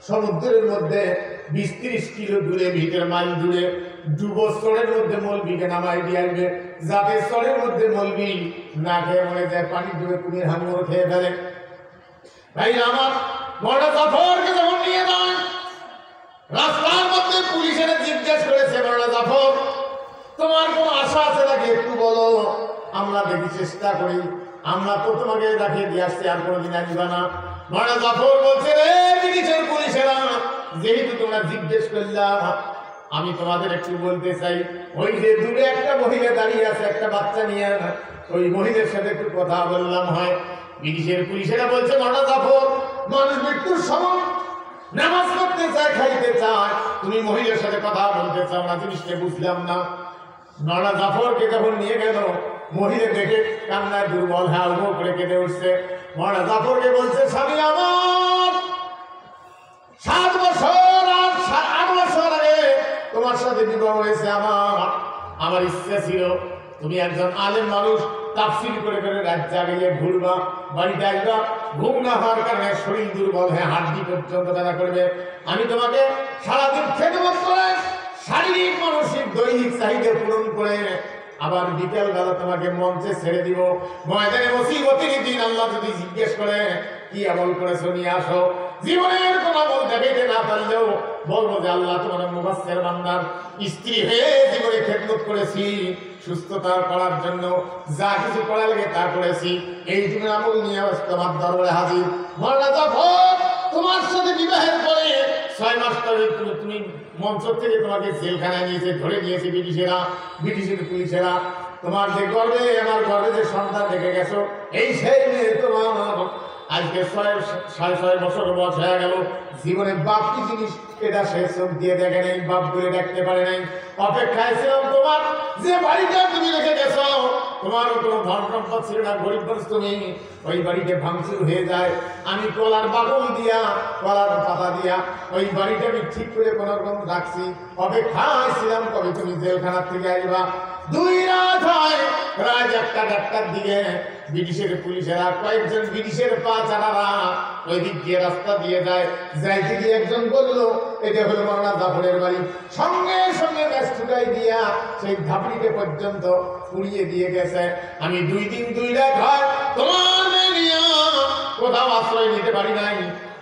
সমুদ্রের মধ্যে 20-30 কিলো দূরে, ভিতর মাইল দূরে ডুবো স্তরের মধ্যে মৌলবীকে নামাই দিয়ে আসবে, যাতে স্তরের মধ্যে মৌলবী না খেয়ে মরে যায়, পানি ডুবে কুমির হাঙ্গর খেয়ে ফেলে। ভাই আমার, মাওলানা জাফরকে যখন নিয়ে যায়, রাস্তার মধ্যে পুলিশেরা জিজ্ঞেস করেছে, মাওলানা জাফর, তোমার কোনো আশা আছে নাকি? একটু বলো, আমরা দেখি চেষ্টা করি, আমরা তো তোমাকে রাখিয়ে দিয়ে আসছি, আর কোনোদিন আসবে না। মাওলানা জাফর বলছে, রে ব্রিটিশের পুলিশেরা, যেহেতু তোমরা জিজ্ঞেস করলা, আমি তোমাদের একটু বলতে চাই, ওই যে দূরে একটা মহিলা দাঁড়িয়ে আছে একটা বাচ্চা নিয়ে, ওই মহিলার সাথে একটু কথা বললাম হয়। ব্রিটিশের পুলিশেরা বলছে, মাওলানা জাফর, মানুষ মৃত্যুর সময় নামাজ পড়তে চায়, খাইতে চায়, তুমি মহিলার সাথে কথা বলতে চাও না, জিনিসটা বুঝলাম না। মাওলানা জাফরকে যখন নিয়ে গেল, মহিলা দেখে কান্নায় দুর্বল, হ্যাঁ উঠো করে কেঁদে উঠছে। মাওলানা জাফরকে বলছে, স্বামী আমার, 7 বছর আর 8 বছর আগে তোমার সাথে বিবাহ হয়েছে। আমার ইচ্ছা ছিল তুমি একজন আলেম মানুষ, তাফসীর করে করে রাত জাগিয়ে ঘুরবা, বাড়িতে আসবা, ঘুম না হওয়ার কারণে শরীর দুর্বল হয়ে হাড্ডি পর্যন্ত ব্যথা করবে। আমি তোমাকে সারাদিন খেদমত করে শারীরিক মানসিক দৈনিক চাহিদা পূরণ করে আবার বিকেল বেলা তোমাকে মঞ্চে ছেড়ে দিব। ময়দানে মুসিবতের দিন আল্লাহ যদি জিজ্ঞেস করে কি আমল করেছো নিয়ে আসো, জীবনের কোন আমল দেখাইতে না পারলেও বলবো যে আল্লাহ তোমার মুফাসসির বান্দার স্ত্রী হয়ে জীবনে খেদমত করেছি, সুস্থতা করার জন্য যা কিছু করা লাগে তা করেছি, এই তুমি আমল নিয়ে তোমার দরবারে হাজির। মাওলানা জাফর, তোমার সাথে বিবাহের পরে 6 মাস ধরে তুমি মঞ্চ থেকে তোমাকে জেলখানায় নিয়েছে, ধরে নিয়েছে ব্রিটিশের পুলিশেরা। তোমার যে গর্বে, আমার গর্বে যে সন্তান রেখে গেছো, এই সেই মেয়ে তোমার আজকে 6.5 বছর বয়স হয়ে গেল, জীবনে বাপ কি জিনিস এটা সে চোখ দিয়ে দেখে নাই, বাপ বলে দেখতে পারে নাই। অপেক্ষায় ছিলাম তোমার যে বাড়িটা তুমি রেখে গেছো, তোমারও কোনো ধন সম্পদ ছিল না, গরিব মানুষ তুমি, ওই বাড়িতে ভাঙচুর হয়ে যায়। আমি কলার বাকল দিয়া, কলার পাতা দিয়া ওই বাড়িটা আমি ঠিক করে কোনো রকম রাখছি। অপেক্ষায় ছিলাম কবে তুমি জেলখানার থেকে আসবা। 2 রাত হয়, রাত 1টা-1টার দিকে ব্রিটিশের পুলিশেরা, কয়েকজন ব্রিটিশের পা চারারা ওই দিক দিয়ে রাস্তা দিয়ে যায়। যাইতে গিয়ে একজন বলল, এটা হলো মাওলানা জাফরের বাড়ি। সঙ্গে সঙ্গে ম্যাচ ঠুকাই দিয়া সেই ধাপড়িতে পর্যন্ত পুড়িয়ে দিয়ে গেছে। আমি 2 দিন 2 রাত হয় তোমার মেয়ে নিয়ে কোথাও আশ্রয় নিতে পারি নাই,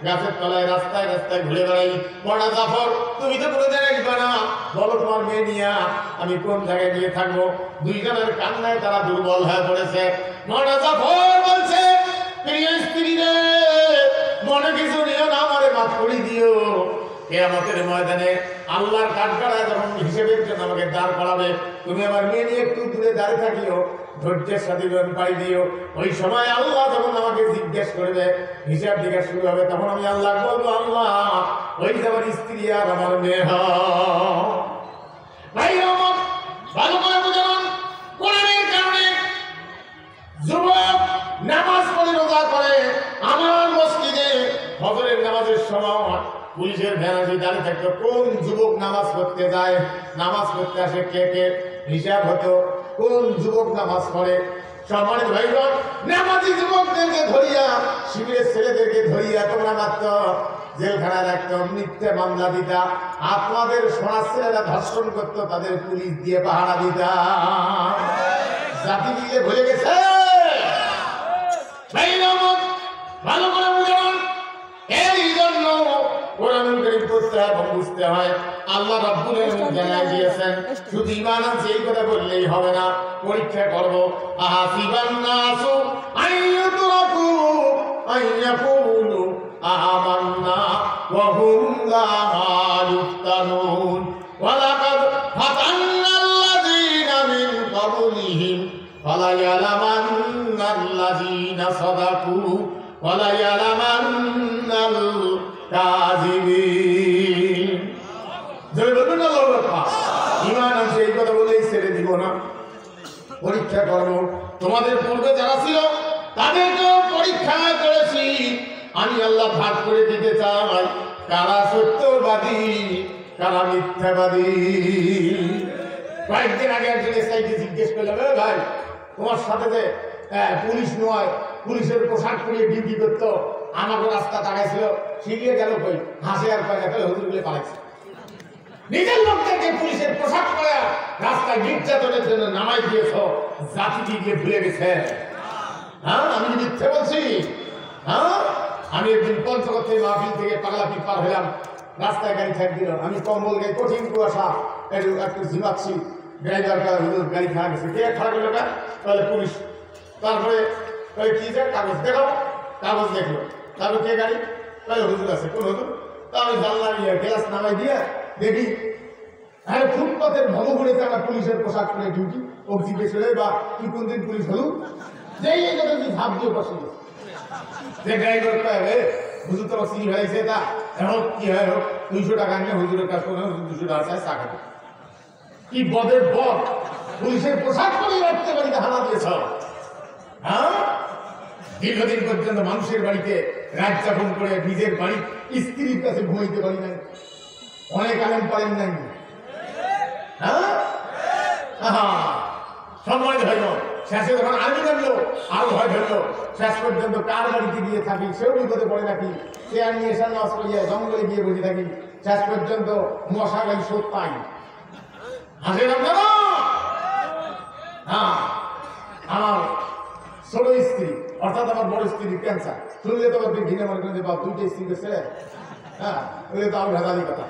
গাছের তলায় রাস্তায় রাস্তায় ঘুরে বেড়াই। মাওলানা জাফর, তুমি তো কোনো জায়গায় আসবে না, বলো তোমার মেয়ে নিয়ে আমি কোন জায়গায় গিয়ে থাকবো। 2 জনের কান্নায় তারা দুর্বল হয়ে পড়েছে। মাওলানা জাফর বলছে, প্রিয় স্ত্রী রে, মনে কিছু নিও না, আমারে মাফ করে দিও। কিয়ামতের ময়দানে আল্লাহর কাঠগড়ায় যখন হিসেবের জন্য আমাকে দাঁড় করাবে, তুমি আমার মেয়ে নিয়ে একটু দূরে দাঁড়িয়ে থাকিও, ধৈর্যের সাথে জীবন পাড়ি দিও। ওই সময় আল্লাহ যখন আমাকে জিজ্ঞেস করবে, হিসাব জিজ্ঞাসা শুরু হবে, তখন আমি আল্লাহ বলবো, আল্লাহ ওই যে আমার স্ত্রী আর আমার মেয়ে। ভাই আমার ভালো করে বুঝান, কোরআনের কারণে যুবক নামাজ পড়ে রোজা করে আমার মসজিদে ফজরের নামাজের সময় পুলিশের ভ্যান আসে দাঁড়িয়ে থাকতো, কোন যুবক নামাজ পড়তে যায়, নামাজ পড়তে আসে কে কে, হিসাব হতো কোন যুবক নামাজ পড়ে। সম্মানিত ভাইগণ, নামাজি যুবকদেরকে ধরিয়া, শিবিরের ছেলেদেরকে ধরিয়া তোমরা মাত্র জেলখানায় রাখতো, মিথ্যে মামলা দিতা, আপনাদের সোনার ছেলেরা ধর্ষণ করতো, তাদের পুলিশ দিয়ে পাহারা দিতা। জাতি দিলে ভুলে গেছে। ভালো করে বুঝুন, এই জন্য কোরআনুল কারীম পড়তে হয় এবং বুঝতে হয়। আল্লাহ রাব্বুল আলামিন জানাই দিয়েছেন, শুধু ঈমান আছে এই কথা বললেই হবে না, পরীক্ষা করব। আহাসিবান নাসু আইয়ুতরাকু আইয়াকুলু আমান্না ওয়া হুম লা ইফতানুন ওয়ালাকাদ ফাতান্নাল্লাযীনা মিন ক্বাবলিহিম ফালায়ালামান্নাল্লাযীনা সাদাকু ওয়ালায়ালামান্নাল কাযিবিন। জয় বলুন আল্লাহু আকবার। ঈমান আছে এই কথা বলেই ছেড়ে দিব না, পরীক্ষা করব। তোমাদের পূর্বে যারা ছিল তাদেরকেও পরীক্ষা করেছি, আমি আল্লাহ ভাগ করে দিতে চাই কারা সত্যবাদী কারা মিথ্যাবাদী। কয়েকদিন আগে একজন এসআইকে জিজ্ঞেস করলাম, ভাই তোমার সাথে যে পুলিশ নয়, পুলিশের পোশাক পরিয়ে ডিউটি করতো, আমাকে রাস্তা তাকাইছিল, শিখিয়ে গেল কই, হাসে আর কয় গেল হুজুরগুলো পালাইছে। নিজের লোকদেরকে পুলিশের পোশাক পরে রাস্তায় নির্যাতনের জন্য নামাই দিয়েছ, জাতিকে গিয়ে ভুলে গেছে। হ্যাঁ, আমি মিথ্যে বলছি? হ্যাঁ, আমি একদিন পঞ্চগড় থেকে মাহফিল থেকে পাগলাপি পার হলাম, রাস্তায় গাড়ি ছাড় দিল, আমি কম্বল গায়ে কঠিন কুয়াশা একটু ঝিমাচ্ছি, ড্রাইভার হুজুর গাড়ি খাওয়া গেছে, কে খাওয়া গেল না? তাহলে পুলিশ, তারপরে কি যায় কাগজ দেখাও, কাগজ দেখলো, তারপর কে গাড়ি, তাহলে হুজুর আছে, কোন হুজুর? তাহলে জানলা গ্লাস নামাই দিয়ে দেখি হ্যাঁ ফুটপাতের ভব করেছে আমার পুলিশের পোশাক পরে ডিউটি, ও জিজ্ঞেস করে বা কি কোন দিন পুলিশ হলু, যেই এই কথা তুই ভাব দিয়ে বসে যে ড্রাইভার পাবে হুজুর তোমার সিঁড়ি হয়েছে, তা এখন কি হয় হোক 200 টাকা নিয়ে হুজুরের কাজ করে 200 টাকা চায় চা খাবে। কি বদের বদ, পুলিশের পোশাক পরে রাখতে বাড়িতে হানা দিয়েছ। হ্যাঁ, দীর্ঘদিন পর্যন্ত মানুষের বাড়িতে রাত যাপন করে নিজের বাড়ি স্ত্রীর কাছে ঘুমাইতে পারি নাই, অনেক আলেম পারেন নাই। হ্যাঁ, সম্মানিত ভাইগণ, শেষে যখন আমি জানলো আরো ভয় ধরলো, শেষ পর্যন্ত কার বাড়িতে গিয়ে থাকি সেও বিপদে পড়ে নাকি, চেয়ার নিয়ে এসে নামাজ পড়িয়া জঙ্গলে গিয়ে বসে থাকি, শেষ পর্যন্ত মশা গাই শোধ পাই। হাসেন আপনারা? হ্যাঁ, আমার ছোট স্ত্রী অর্থাৎ আমার বড় স্ত্রী ক্যান্সার, শুনলে তো ঘিনে মনে করেন যে বা 2টা স্ত্রীকে ছেড়ে, হ্যাঁ ওই তো আরো ভেজালি কথা,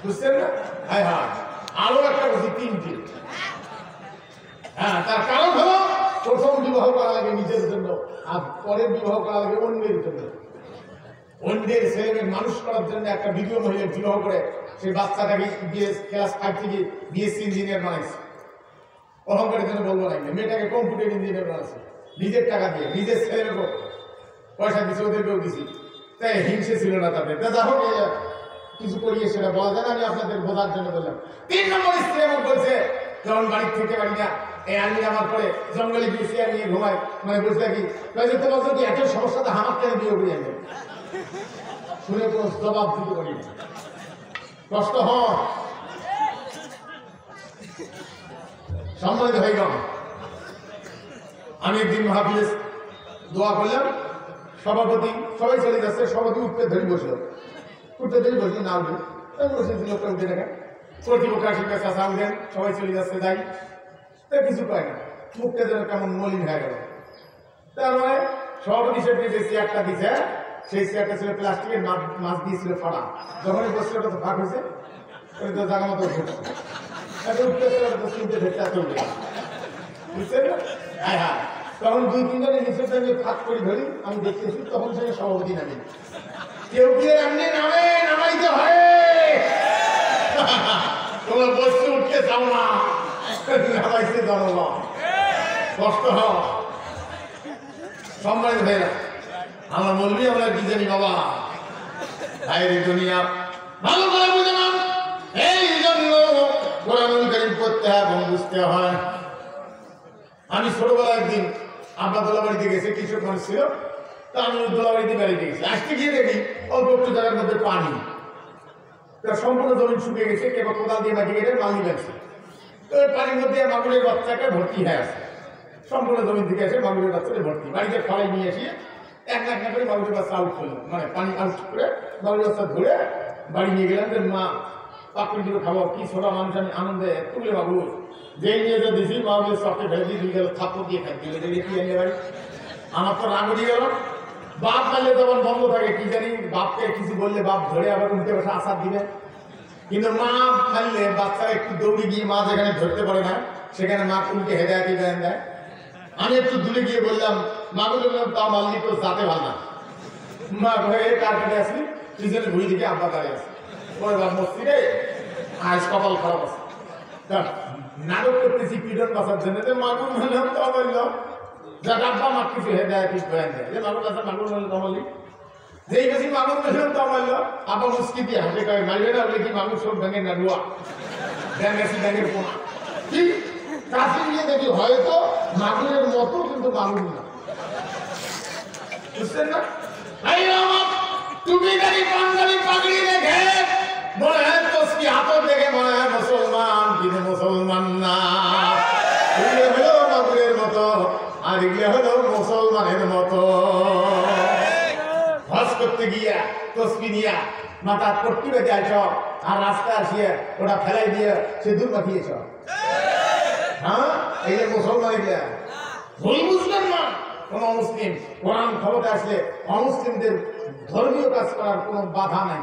বুঝছেন না? হ্যাঁ হ্যাঁ, আরো একটা বলছি 3টে। হ্যাঁ, তার কারণ হলো প্রথম বিবাহ করা লাগে নিজের জন্য, আর পরের বিবাহ করা লাগে অন্যের জন্য। অন্যের ছেলে মানুষ করার জন্য একটা ভিডিও মহিলা বিবাহ করে সেই বাচ্চাটাকে ক্লাস 5 থেকে বিএসসি ইঞ্জিনিয়ার বানাইছে। অহংকারের জন্য বলবো না, মেয়েটাকে কম্পিউটার ইঞ্জিনিয়ার বানাইছে নিজের টাকা দিয়ে, নিজের ছেলেরও পয়সা দিচ্ছে, ওদেরকেও দিছি, তাই হিংসে ছিল না তাদের। যা হোক কিছু করিয়ে সেটা বলা যায় না, আমি আপনাদের বোঝার জন্য বললাম। 3 নম্বর স্ত্রী এমন বলছে, যখন বাড়ির থেকে বাড়ি না এই আমি আমার পরে জঙ্গলে গিয়ে চেয়ার নিয়ে ঘুমাই, মানে বলছে থাকি তোমার যদি এত সমস্যাটা আমার কেন বিয়ে করে যাবে, শুনে কোনো জবাব দিতে পারি না, কষ্ট হয়। সম্মানিত ভাইগণ, আমি একদিন মাহফিলে দোয়া করলাম, সভাপতি সবাই চলে যাচ্ছে, সভাপতি উঠতে ধরে বসলো, উঠতে ধরে বসলো না উঠে বসেছিল, লোকটা উঠে দেখা কর্তৃপক্ষ আসির কাছে আসা উঠেন, সবাই চলে যাচ্ছে, যাই তা কিছু পায় না, মুখটা যেন কেমন মলিন হয়ে গেল। তার মানে সভাপতি সাহেব যে চেয়ারটা দিচ্ছে, সেই চেয়ারটা ছিল প্লাস্টিকের, মাছ দিয়েছিল ফাটা, যখনই বসছিল ওটা তো ফাঁক হয়েছে, ওই তো জায়গা মতো উঠছে, উঠতেছিল তো চিনতে ধরতে এত উঠে, বুঝছেন না? হ্যাঁ হ্যাঁ, তখন 2-3 জনের নিচে ফাঁক করে ধরি, আমি দেখতেছি, তখন সে সভাপতি নামে কেউ কি এমনি নামে নামাইতে হয়? তোমার বসতে উঠতে চাও না, নামাইতে যাবো না, কষ্ট হয়। সম্মানিত ভাইরা, আমরা বলবি আমরা কি জানি বাবা, বাইরে দুনিয়া ভালো করে বুঝে না। এই জন্য কোরআনুল কারীম পড়তে হয় এবং বুঝতে হয়। আমি ছোটবেলায় একদিন আব্বা দোলাবাড়িতে গেছে, কিছুক্ষণ ছিল, তো আমি দোলাবাড়িতে বেড়াইতে গেছি। আসতে গিয়ে দেখি অল্প একটু জায়গার মধ্যে পানি, সম্পূর্ণ জমি শুকিয়ে গেছে, কেবল কোদাল দিয়ে মাটি কেটে মালি লাগছে। তো ওই পানির মধ্যে মাগুরের বাচ্চাকে ভর্তি হয়ে আছে, সম্পূর্ণ জমি থেকে এসে মাগুরের বাচ্চাকে ভর্তি, বাড়িতে ফলাই নিয়ে এসে এক লাখ না করে মাগুরের বাচ্চা আউট করলো, মানে পানি আউট করে মাগুরের বাচ্চা ধরে বাড়ি নিয়ে গেলাম। যে মা পাকুড়ি দিয়ে খাবো, কি ছোটা মানুষ, আমি আনন্দে তুলে মাগুর যেই নিয়ে যে দিয়েছি মাগুরের চককে ফেলে দিয়ে গেল, থাপ্পড় দিয়ে খাই দিলে দেখি কি এনে বাড়ি। আমার তো রাগ দিয়ে গেল, বাপ মারলে তখন বন্ধ থাকে, কি জানি বাপকে কিছু বললে বাপ ধরে আবার উল্টে বসে আসার দিবে। কিন্তু মা মারলে বাচ্চা একটু দৌড়ে গিয়ে মা যেখানে ধরতে পারে না সেখানে মা উল্টে হেদায়তি দেন দেয়। আমি একটু দূরে গিয়ে বললাম, মা বললাম তা মারলি তো যাতে ভালো না। মা ঘরে কার কেটে আসলি, পিছনে ঘুরি দিকে আব্বা দাঁড়িয়ে আছে, পরে বাপ মস্তি রে আজ কপাল খারাপ আছে। নাটক করতেছি পিডন বাঁচার জন্য, যে মাগুর মারলাম তা বললাম যা আব্বা মা কিছু হেদায়তি দেয় যে মাগুর বাচ্চা মাগুর মারলে তা মারলি, যেই বেশি মাগুর মেশলাম তা মারলো। আবার মুস্কি দিয়ে হাসে কয় মারবে না, বলে কি মাগুর সব ব্যাঙের না ডুয়া ব্যাঙেছি ব্যাঙের পোনা কি কাছে নিয়ে দেখি হয়তো মাগুরের মতো, কিন্তু মাগুর না, বুঝছেন না? তুমি গাড়ি বাঙালি পাগড়ি দেখে মনে হয় তসকি হাতর দেখে মনে হয় মুসলমান, কিন্তু মুসলমান না। এগুলো হলো মাগুরের মতো, আর এগুলো হলো মুসলমানের মতো। হজ করতে গিয়া তসবি নিয়া মাথা পট্টি বেঁধে আইছ, আর রাস্তায় আসিয়ে ওটা ফেলাই দিয়ে সে দূর মাখিয়েছ। হ্যাঁ, এই যে মুসলমান, এগুলা ভুল বুঝলেন না। কোন মুসলিম কোরআন ক্ষমতা আসলে অমুসলিমদের ধর্মীয় কাজ করার কোন বাধা নাই।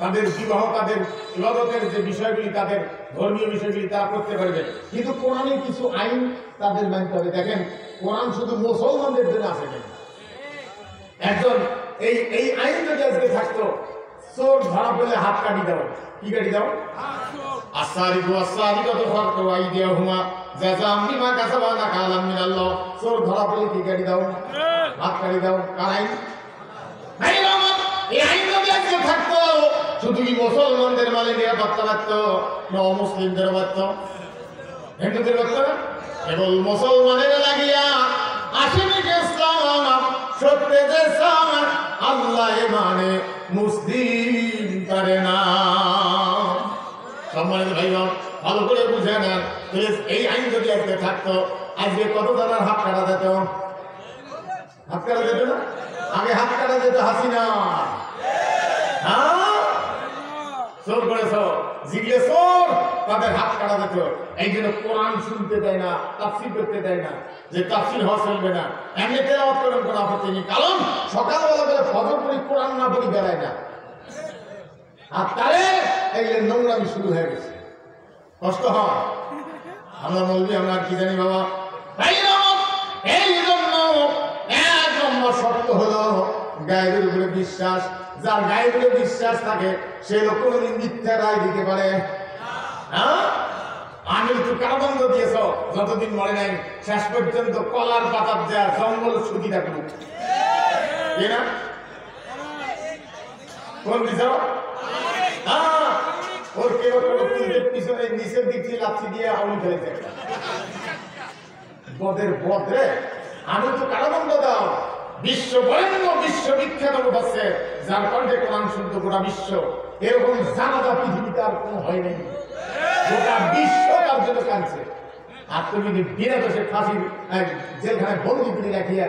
তাদের বিবাহ, তাদের ইবাদতের যে বিষয়গুলি, তাদের ধর্মীয় বিষয়গুলি তারা করতে পারবে, কিন্তু কোরআনের কিছু আইন তাদের মানতে হবে। দেখেন, কোরআন শুধু মুসলমানদের জন্য আসে না। একজন এই আইন যদি আজকে থাকতো, চোর ধরা পেলে হাত কাটি দাও, কি কাটি দাও? চোর ধরা পেলে কি কাটি দাও? হাত কাটি দাও। কার আইন? এই আইন যদি আজকে থাকতো, শুধু কি মুসলমানদের মানে নিরাপত্তা পারত না মুসলিমদের পারত? হিন্দুদের পারত না? কেবল মুসলমানের লাগিয়া আসেনি ইসলাম, সত্যি যে আল্লাহ মানে মুসলিম করে না। সম্মানিত ভাই বোন, ভালো করে বুঝে নেন, এই আইন যদি আজকে থাকতো, আজকে কত জনের হাত কাটা যেত? হাত কাটা যেত না? আগে হাত কাটা যেত হাসিনা। চোর করেছ, জিগলে চোর, তাদের হাত কাটা যেত। এই জন্য কোরআন শুনতে দেয় না, তাফসীর করতে দেয় না, যে তাফসীর হওয়া চলবে না, এমনি তেলাওয়াত করেন কোনো আপত্তি নেই। কারণ সকালবেলা বেলা ফজর পড়ি, কোরআন না পড়ি বেড়ায় না। আর তারে এই যে নোংরামি শুরু হয়ে গেছে, কষ্ট হয়। আমরা বলবি আমরা কি জানি বাবা, এই জন্য এক নম্বর শর্ত হলো গায়েবের উপরে বিশ্বাস। যার গায়েবের বিশ্বাস থাকে সে লোক কোনোদিন মিথ্যা রায় দিতে পারে। হ্যাঁ, আমি একটু কারাদণ্ড দিয়েছ, যতদিন মরে নাই শেষ পর্যন্ত কলার পাতার দেওয়া জঙ্গল সুদি থাকলো, না? কোন বিচার? ওর কেউ পিছনে নিচের দিক থেকে লাথি দিয়ে আউল ফেলেছে। বদের বদরে আমি তো কারাদণ্ড দাও। বিশ্ব বরেণ্য বিশ্ববিখ্যাত হচ্ছে, যার কণ্ঠে কোরআন শুনতো গোটা বিশ্ব, এরকম জানাজা পৃথিবীতে আর কোনো হয় নাই। গোটা বিশ্ব তার জন্য কাঁদছে। আর তুমি বিনা দোষে ফাঁসি জেলখানায় বন্দি করে রাখিয়া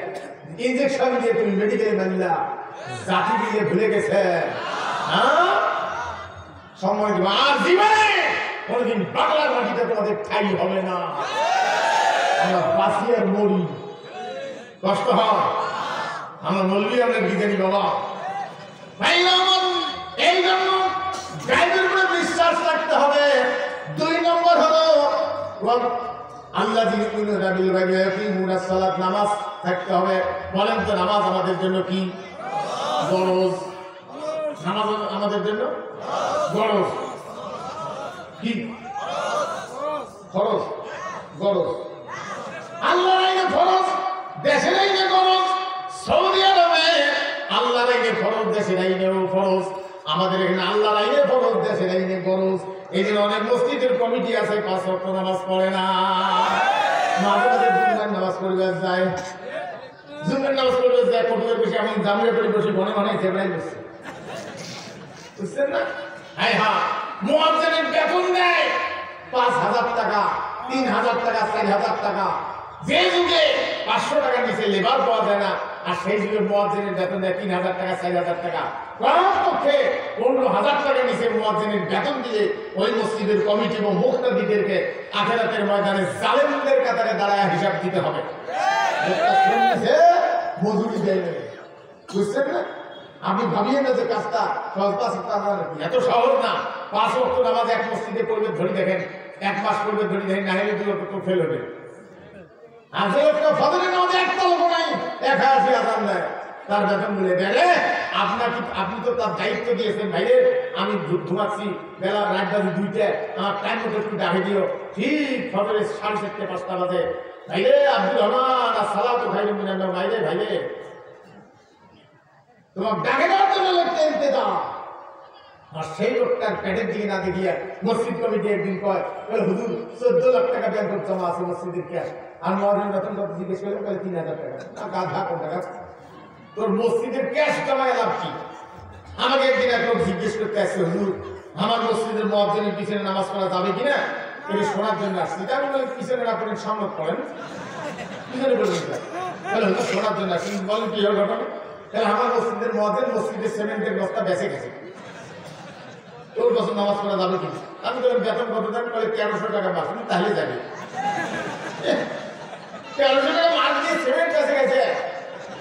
ইঞ্জেকশন দিয়ে তুমি মেডিকেলে মানলা, জাতি দিয়ে ভুলে গেছে। হ্যাঁ, সময় আর জীবনে কোনদিন বাংলার মাটিতে তোমাদের ঠাই হবে না। আমরা বাঁচি আর মরি, কষ্ট হয়। আমরা বলবি আমরা কি জানি বাবা। এই জন্য গায়েবের উপরে বিশ্বাস রাখতে হবে। 2 নম্বর হলো আল্লাহ নামাজ থাকতে হবে। বলেন তো নামাজ আমাদের জন্য কি? গরজ। নামাজ আমাদের জন্য গরজ কি? ফরজ। গরজ আল্লাহর আইনে ফরজ, দেশের আইনে গরজ। সৌদি আরবে আল্লাহর আইনে ফরজ, দেশের আইনেও ফরজ। আমাদের এখানে আল্লাহর আইনে ফরজ, দেশের আইনে গরজ। এই জন্য অনেক মসজিদের কমিটি আছে 5 ওয়াক্ত নামাজ পড়ে না। মাঝে মাঝে জুমার নামাজ পড়বে যায়, জুমার নামাজ পড়বে যায়, কটুকের বসে এমন জামিয়া করে বসে ঘনে ঘনে চেপড়াই বসে, বুঝছেন না? হ্যাঁ হ্যাঁ, মুয়াজ্জিনের বেতন দেয় 5,000 টাকা, 3,000 টাকা, 4,000 টাকা। যে যুগে 500 টাকার নিচে লেবার পাওয়া যায় না, আর সেই যুগে মুয়াজ্জিনের বেতন দেয় 3,000 টাকা, 4,000 টাকা। কমপক্ষে 15,000 টাকার নিচে মুয়াজ্জিনের বেতন দিয়ে ওই মসজিদের কমিটি এবং মুক্তাদিদেরকে আখিরাতের ময়দানে জালেমদের কাতারে দাঁড়ায় হিসাব দিতে হবে। মজুরি দেয় না, বুঝছেন না? আপনি ভাবিয়ে না যে কাজটা এত সহজ না। 5 ওয়াক্ত নামাজ এক মসজিদে পড়বে ধরে দেখেন, 1 মাস পড়বে ধরে দেখেন, না হলে 2 লক্ষ ফেল হবে। আর যে লোকটা ফজরের নামাজে একটা লোক নাই, 81 আযান দেয়, তার বেতন বলে দেয়। আপনি তো তার দায়িত্ব দিয়েছেন, ভাইরে আমি ঘুমাচ্ছি, বেলা রাত বাজে 2টা, আমার টাইম মতো একটু ডাকে দিও। ঠিক ফজরের 4:30 5টা বাজে, ভাইরে আব্দুল রহমান আসসালাতু খায়রুম মিনান নাওম, ভাইরে ভাইরে তোমার ডাকে দেওয়ার জন্য লোকটা এনতে দাও। আর সেই লোকটার পেটের দিকে না দেখিয়ে মসজিদ কমিটি একদিন কয়, হুজুর 14 লাখ টাকা ব্যাংক জমা আছে মসজিদের ক্যাশ, আর মুয়াজ্জিন বেতন কত জিজ্ঞেস করলেন, বলে 3,000 টাকা। না গাধা কোন টাকা, তোর মসজিদের ক্যাশ জমায় লাভ কি? আমাকে একদিন এক লোক জিজ্ঞেস করতে আসছে, হুজুর আমার মসজিদের মুয়াজ্জিনের পিছনে নামাজ পড়া যাবে কিনা, এটা শোনার জন্য আসছি। আমি বলি পিছনে না পড়েন, সামনে পড়েন। পিছনে বলবেন বলে হুজুর শোনার জন্য আসছি। বলেন কি হল ঘটনা? তাহলে আমার মসজিদের মুয়াজ্জিন মসজিদের সিমেন্টের বস্তা বেঁচে গেছে, তোর বছর নামাজ পড়া যাবে কিনা? আমি বললাম বেতন কত দেন? বলে 1300 টাকা মাস। তাহলে যাবে। 1300 টাকা মাস দিয়ে সিমেন্ট বেঁচে গেছে,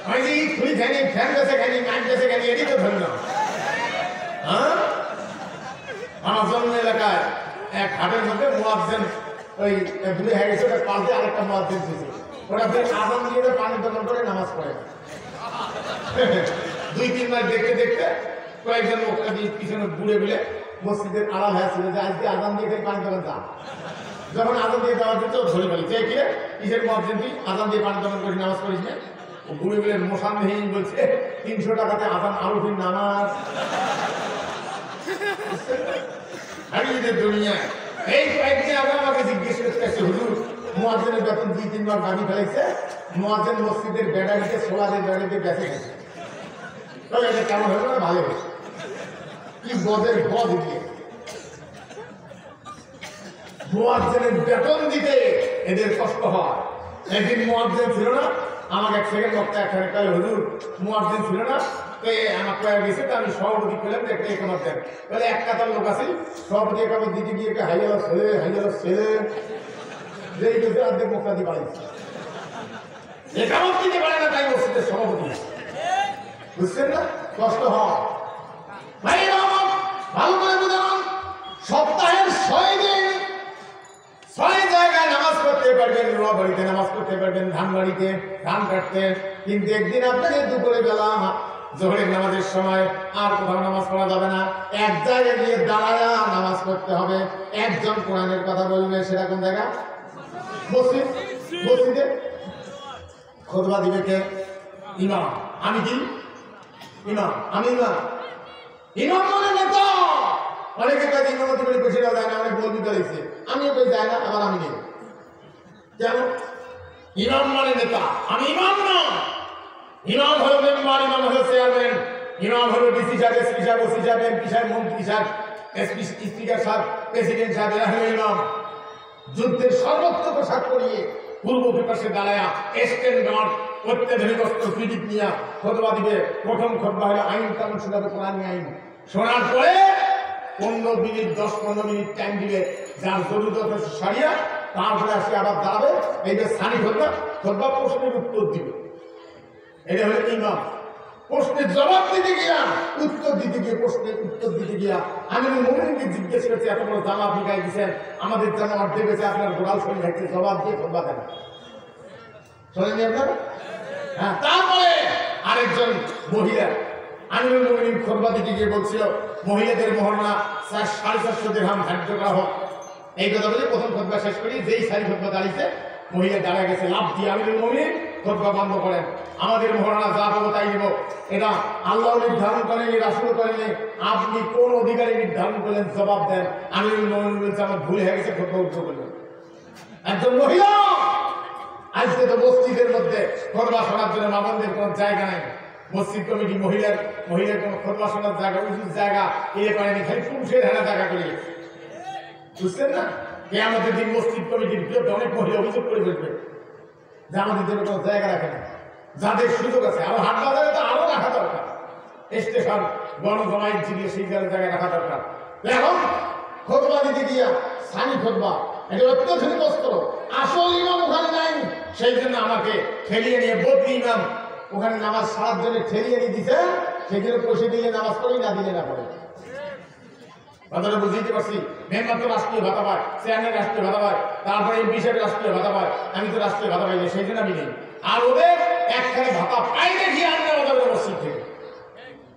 আমি যে ইট খুলি খাইনি, ফ্যান বেঁচে খাইনি, মাইক বেঁচে খাইনি, এটি তো ধন্য। হ্যাঁ, আমার জন্ম এলাকায় এক হাটের মধ্যে মুয়াজ্জিন ওই ভুলে হয়ে গেছে, ওটা পাল্টে আরেকটা মুয়াজ্জিন ছিল, ওটা ফের আযান দিয়ে পানির দোকান করে নামাজ পড়ে। 2-3 মাস দেখতে দেখতে কয়েকজন মুক্তাদি পিছনে ঘুরে ঘুরে মসজিদের আড়াল হয়েছিল যে আজকে আযান দিয়ে পানি দোকান যা। যখন আযান দিয়ে দেওয়া যেত ধরে বলি যে কি কিসের মুয়াজ্জিন তুই আযান দিয়ে পানি দোকান করে নামাজ পড়িস না? ও ঘুরে ঘুরে মোসাম্মেহীন বলছে 300 টাকাতে আযান আরো দিন নামাজ। হারিয়ে দুনিয়া। এই কয়েকদিন আগে আমাকে জিজ্ঞেস করতেছে, হুজুর মুয়াজ্জিনের বেতন 2-3 বার দাবি ফেলেছে, মুয়াজ্জিন মসজিদের ব্যাটারিতে সোলারের ব্যাটারিতে বেঁচে গেছে। এটা কেমন হলো না? ভালো হয়েছে। কি বদের বদ দিয়ে মুয়াজ্জিনের বেতন দিতে এদের কষ্ট হয়। একদিন মুয়াজ্জিন ছিল না, আমাকে এক সেকেন্ড বক্তা এখানে কয়, হুজুর মুয়াজ্জিন ছিল না, তো আমার কয়ে গেছে, তো আমি সভাপতি পেলাম, একটা একামত দেন। বলে এক কাতার লোক আছে, সভাপতি একামত দিতে গিয়ে হাইয়াল ছেলে যেই গেছে অর্ধেক মুক্তাদি বাড়িছে, একামত দিতে পারে না, তাই মসজিদের সভাপতি। বুঝছেন না? কষ্ট হয়। ভালো করে বুঝান, সপ্তাহের 6 দিন 6 জায়গায় নামাজ পড়তে পারবেন। রোয়া বাড়িতে নামাজ পড়তে পারবেন, ধান বাড়িতে ধান কাটতে, কিন্তু একদিন আপনাকে দুপুরে বেলা জোহরের নামাজের সময় আর কোথাও নামাজ পড়া যাবে না। এক জায়গায় গিয়ে দাঁড়ায়া নামাজ পড়তে হবে। একজন কোরআনের কথা বলবে, সেটা কোন জায়গা? মসজিদ। মসজিদে খুতবা দিবে কে? ইমাম। আমি কি ইমাম? আমি ইমাম। ইমাম মানে নেতা। অনেকে কাছে ইমামতি করে বসে যায় না, অনেক বলবি করেছে, আমিও কই যায় না, আবার আমি নেই। কেন? ইমাম মানে নেতা, আমি ইমাম না। ইমাম হলো মেম্বার, ইমাম হলো চেয়ারম্যান, ইমাম হলো ডিসি সাহেব, এসপি সাহেব, ওসি সাহেব, এমপি সাহেব, মন্ত্রী সাহেব, এসপি স্পিকার সাহেব, প্রেসিডেন্ট সাহেব, এরা হলো ইমাম। যুদ্ধের সর্বোচ্চ পোশাক পরিয়ে পূর্ব বিপাশে দাঁড়ায়া স্ট্যান্ড গার্ড অত্যাধুনিক অস্ত্র পিডিত নিয়ে খুতবা দিবে। প্রথম খুতবা হলো আইন কানুন শোনাবে, কোরআনী আইন শোনার পরে 15 মিনিট 10-15 মিনিট টাইম দিবে, যার জরুরত সারিয়া তারপরে আসে আবার দাঁড়াবে। এই যে সানি খুতবা, খুতবা প্রশ্নের উত্তর দিবে। এটা হলো ইমাম। প্রশ্নের জবাব দিতে গিয়া, উত্তর দিতে গিয়ে, প্রশ্নের উত্তর দিতে গিয়া আমি মুমিনকে জিজ্ঞেস করছি, এত বড় জামা আপনি গায়ে দিচ্ছেন, আমাদের জামা আমার দেখেছে, আপনার গোড়াল শরীর হচ্ছে, জবাব দিয়ে খুতবা দেন। শোনেননি আপনারা? হ্যাঁ। তারপরে আরেকজন মহিলা আমিরুল মুমিনিন খুতবা দিতে গিয়ে বলছিল মহিলাদের মহরণা 450 দিরহাম ধার্য করা হোক। এই কথা বলে প্রথম খুতবা শেষ করি, যেই সারি খুতবা দাঁড়িয়েছে মহিলা দাঁড়া গেছে, লাভ দিয়ে আমিরুল মুমিনিন খুতবা বন্ধ করেন। আমাদের মহরণা যা পাবো তাই নেব, এটা আল্লাহ নির্ধারণ করেনি, রাসূল করেনি, আপনি কোন অধিকারী নির্ধারণ করলেন, জবাব দেন। আমিরুল মুমিনিন বলছে আমার ভুল হয়ে গেছে, খুতবা উঠতে বললেন। একজন মহিলা, আজকে তো মসজিদের মধ্যে খুতবা শোনার জন্য মামুনদের কোনো জায়গা নাই, মসজিদ কমিটি মহিলার কোনো খুতবা শোনার জায়গা, উচিত জায়গা করেনি, খালি পুরুষের হেনা জায়গা করে গেছে। বুঝছেন না? কিয়ামতের দিন মসজিদ কমিটির বিরুদ্ধে অনেক মহিলা অভিযোগ করে বলবে যে আমাদের জন্য কোনো জায়গা রাখে না। যাদের সুযোগ আছে, আরো হাট বাজারে তো আরো রাখা দরকার, স্টেশন গণজমায়েত ছিল সেই জায়গায় রাখা দরকার। এখন খুতবা দিতে গিয়া সানি খুতবা, এটা অত্যাধুনিক অস্ত্র, আসল ইমাম ওখানে নাই, সেই জন্য আমাকে ঠেলিয়ে নিয়ে বদলি ইমাম ওখানে নামাজ সারার জন্য ঠেলিয়ে নিয়ে দিছে, সেগুলো পয়সা দিলে নামাজ পড়ি, না দিলে না পড়ে। কথাটা বুঝতে পারছি? মেম্বার তো রাষ্ট্রীয় ভাতা পায়, চেয়ারম্যান রাষ্ট্রীয় ভাতা পায়, তারপরে এমপি সাহেব রাষ্ট্রীয় ভাতা পায়, আমি তো রাষ্ট্রীয় ভাতা পাই না, সেই জন্য আমি নেই। আর ওদের একখানে ভাতা পাইলে গিয়ে আনবে ওদের মসজিদ থেকে,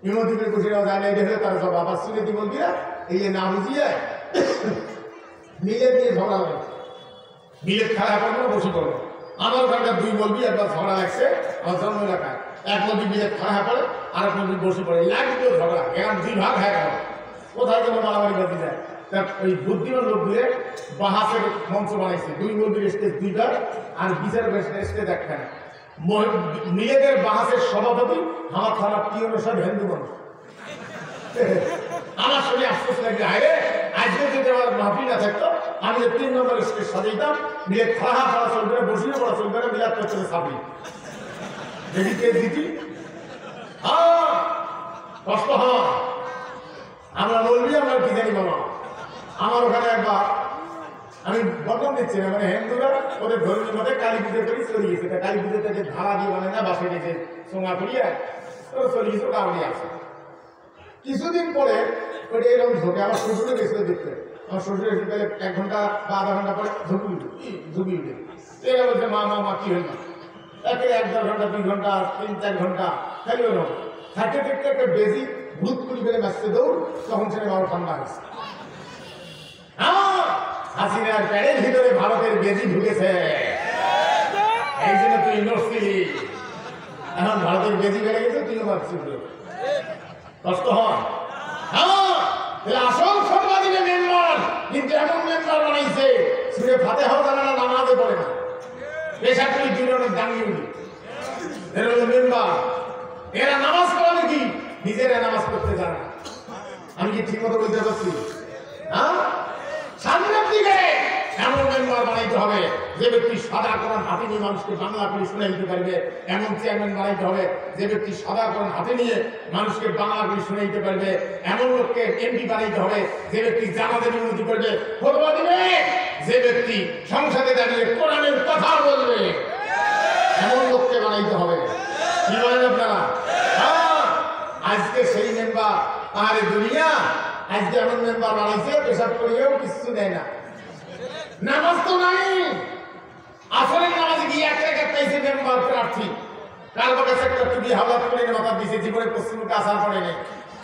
বিমন্ত্রীদের বসে যায় না, এটা হলে তারা সব আবার শুনে দিব কিনা এই না বুঝিয়ে মিলে দিয়ে ঝগড়া হবে, মিলে খারাপ করবো বসে করবো। আমার ওখানটা দুই বলবি, একবার ঝগড়া লাগছে আমার জন্ম এলাকায়, এক বলবি মিলে খারাপ পড়ে, আর এক বলবি বসে পড়ে, লাগবে ঝগড়া, এখন দুই ভাগ হয়ে গেল, কোথায় যেন মারামারি বাঁধি যায়। ওই বুদ্ধিমান লোকগুলো বাহাসের মঞ্চ বানাইছে, দুই বলবির স্টেজ দুইটা আর বিচার স্টেজ একখানে। মিলেদের বাহাসের সভাপতি আমার খারাপ প্রিয় সব হিন্দু মানুষ। আমার শুনে আফসোস লাগে, আরে আজকে যদি আমার মাহফিল না থাকতো, আমি 3 নম্বর স্টেজ সাজাইতাম, মিলে খাড়া পড়া চলবে না, বসিয়ে পড়া চলবে না, মিলাদ করতে সাবলি দেখি কে দিতি। কষ্ট হয়, আমরা বলবি আমরা কি জানি বাবা। আমার ওখানে একবার আমি বদন দিচ্ছি না, মানে হিন্দুরা ওদের ধর্মীয় মতে কালী পুজো করি চলে গেছে, কালী পুজো থেকে ধারা দিয়ে বানায় না, বাসে গেছে সোঙা করিয়া চলে গেছে, কামড়ি আছে। কিছুদিন পরে ওটা এরকম ঝোঁকে আমার শ্বশুরে গেছিল দেখতে, আমার শ্বশুর এসে গেলে 1 ঘন্টা বা আধা ঘন্টা পরে ঝুঁকি উঠে এরা বলছে মা মা মা কি হইল, একে 1-1.5 ঘন্টা 2 ঘন্টা 3-4 ঘন্টা খালি ওরকম থাকতে থাকতে একটা বেজি ভূত কুড়ি করে বাঁচতে দৌড়, তখন ছেলে বাবা ঠান্ডা হয়েছে। হাসিনার প্যাডের ভিতরে ভারতের বেজি ঢুকেছে, এই জন্য তুই নড়ছিলি, এখন ভারতের বেজি বেড়ে গেছে, তুইও ভাবছিস, কষ্ট হয়। আসল খুতবা দিবে মেম্বার, কিন্তু এমন মেম্বার বানাইছে সুরে ফাতিহা জানে না, নামাজে পড়ে না, পেশা করি দুজনের দাঙ্গি উঠি, এরা হলো মেম্বার। এরা নামাজ পড়াবে কি, নিজেরা নামাজ পড়তে জানে না। আমি কি ঠিক মতো বলতে পারছি? সামনের দিকে এমন মেম্বার বানাইতে হবে যে ব্যক্তি সাদা কোরআন হাতে নিয়ে মানুষকে বাংলা করে শুনে দিতে পারবে, এমন চেয়ারম্যান বানাইতে হবে যে ব্যক্তি সাদা কোরআন হাতে নিয়ে মানুষকে বাংলা করে শুনে দিতে পারবে, এমন লোককে এমপি বানাইতে হবে যে ব্যক্তি জামাতের উন্নতি করবে, খুতবা দিবে যে ব্যক্তি সংসদে দাঁড়িয়ে কোরআনের কথা বলবে, এমন লোককে বানাইতে হবে। কি বলেন আপনারা? আজকে সেই মেম্বার আর দুনিয়া আজকে এমন মেম্বার বানাইছে, পেশাব করিয়েও কিছু দেয় না, নামাজ তো নাই। আসলে নামাজে গিয়ে এক জায়গায় পাইছে মেম্বার প্রার্থী, কারো কাছে একটা টুপি হাওলাত করে মাথা দিয়েছে, জীবনে পশ্চিমকে আসার পরে নেই,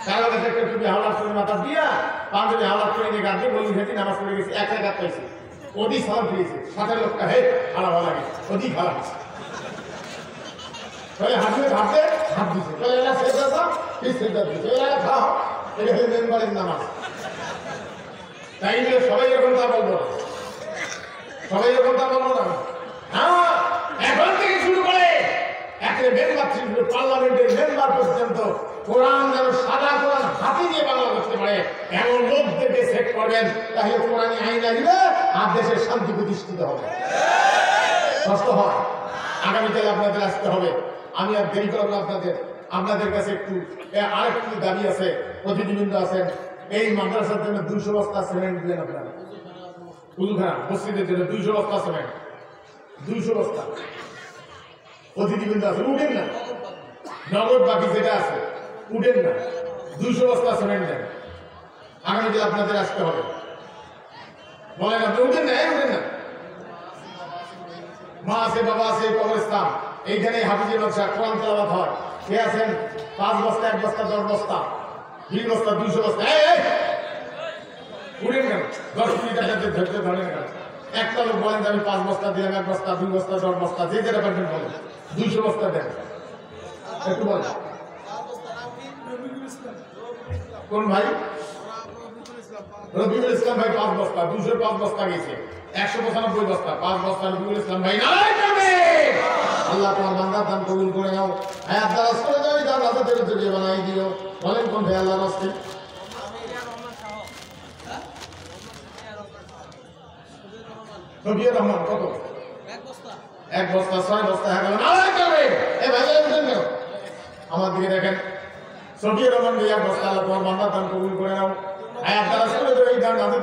কারো কাছে একটা টুপি হাওলাত করে মাথা দিয়া পাঞ্জাবি হাওলাত করে নিয়ে গাঁদে বলি ভেতি নামাজ পড়ে গেছে, এক জায়গায় পাইছে, ওদি সালাম ফিরেছে, সাথে লোকটা হে খারাপ লাগে, ওদি খারাপ হাসবে ভাবতে হাত দিচ্ছে, এরা সেটা কি সেটা দিচ্ছে, এরা খাও, এটা হলো মেম্বারের নামাজ। তাই সবাই এরকম তা বলবো না, সবাই এরকম তা বলবো না। এখন থেকে শুরু করে একটা মেম্বার থেকে পার্লামেন্টের মেম্বার পর্যন্ত কোরআন যেন সাদা কোরআন হাতে নিয়ে বাংলা করতে পারে এমন লোকদেরকে সেট করবেন, তাহলে কোরআনী আইন আসবে আর দেশের শান্তি প্রতিষ্ঠিত হবে। কষ্ট হয়, আগামীকাল আপনাদের আসতে হবে। আমি আর দেরি করবো আপনাদের কাছে একটু আরেকটু দাবি আছে, অতিথিবৃন্দ আছেন, এই মাদ্রাসার জন্য 200 বস্তা সিমেন্ট দিলেন আপনারা, উলুখানা মসজিদের জন্য 200 বস্তা সিমেন্ট, 200 বস্তা। অতিথিবৃন্দ আছে, উঠেন না, নগদ বাকি যেটা আছে উঠেন না, 200 বস্তা সিমেন্ট দেন, আগামীকাল আপনাদের আসতে হবে। বলেন আপনি উঠেন না, উঠেন না, মা আছে বাবা আছে কবরস্থান, এইখানে হাফিজের মাদ্রাসা, কোরআন তেলাওয়াত হয়, কে আছেন 5 বস্তা 1 বস্তা 10 বস্তা 2 বস্তা 200 বস্তা উড়েন কেন 10 মিনিট আপনাদের ধরতে ধরে না একটা লোক বলেন যে আমি 5 বস্তা দিলাম 1 বস্তা 2 বস্তা 10 বস্তা যে যেটা পারবেন বলেন 200 বস্তা দেন একটু বলেন কোন ভাই রবিউল ইসলাম ভাই 5 বস্তা 205 বস্তা গেছে 195 বস্তা 5 বস্তা রবিউল ইসলাম ভাই নারায় করবে আল্লাহ তোমার বান্দার দান কবুল করে নাও হায়াত দারাজ করে দাও এই দান রাতের জরিয়ে বানাই দিও বলেন কোন ভাই আল্লাহর রাস্তে সবিয়া রহমান কত 1 বস্তা 6 বস্তা হয়ে গেল নারায় করবে এ ভাই বলেন কেন আমার দিকে দেখেন সবিয়া রহমান ভাই 1 বস্তা আল্লাহ তোমার বান্দার দান কবুল করে নাও হায়াত দারাজ করে দাও এই দান রাতের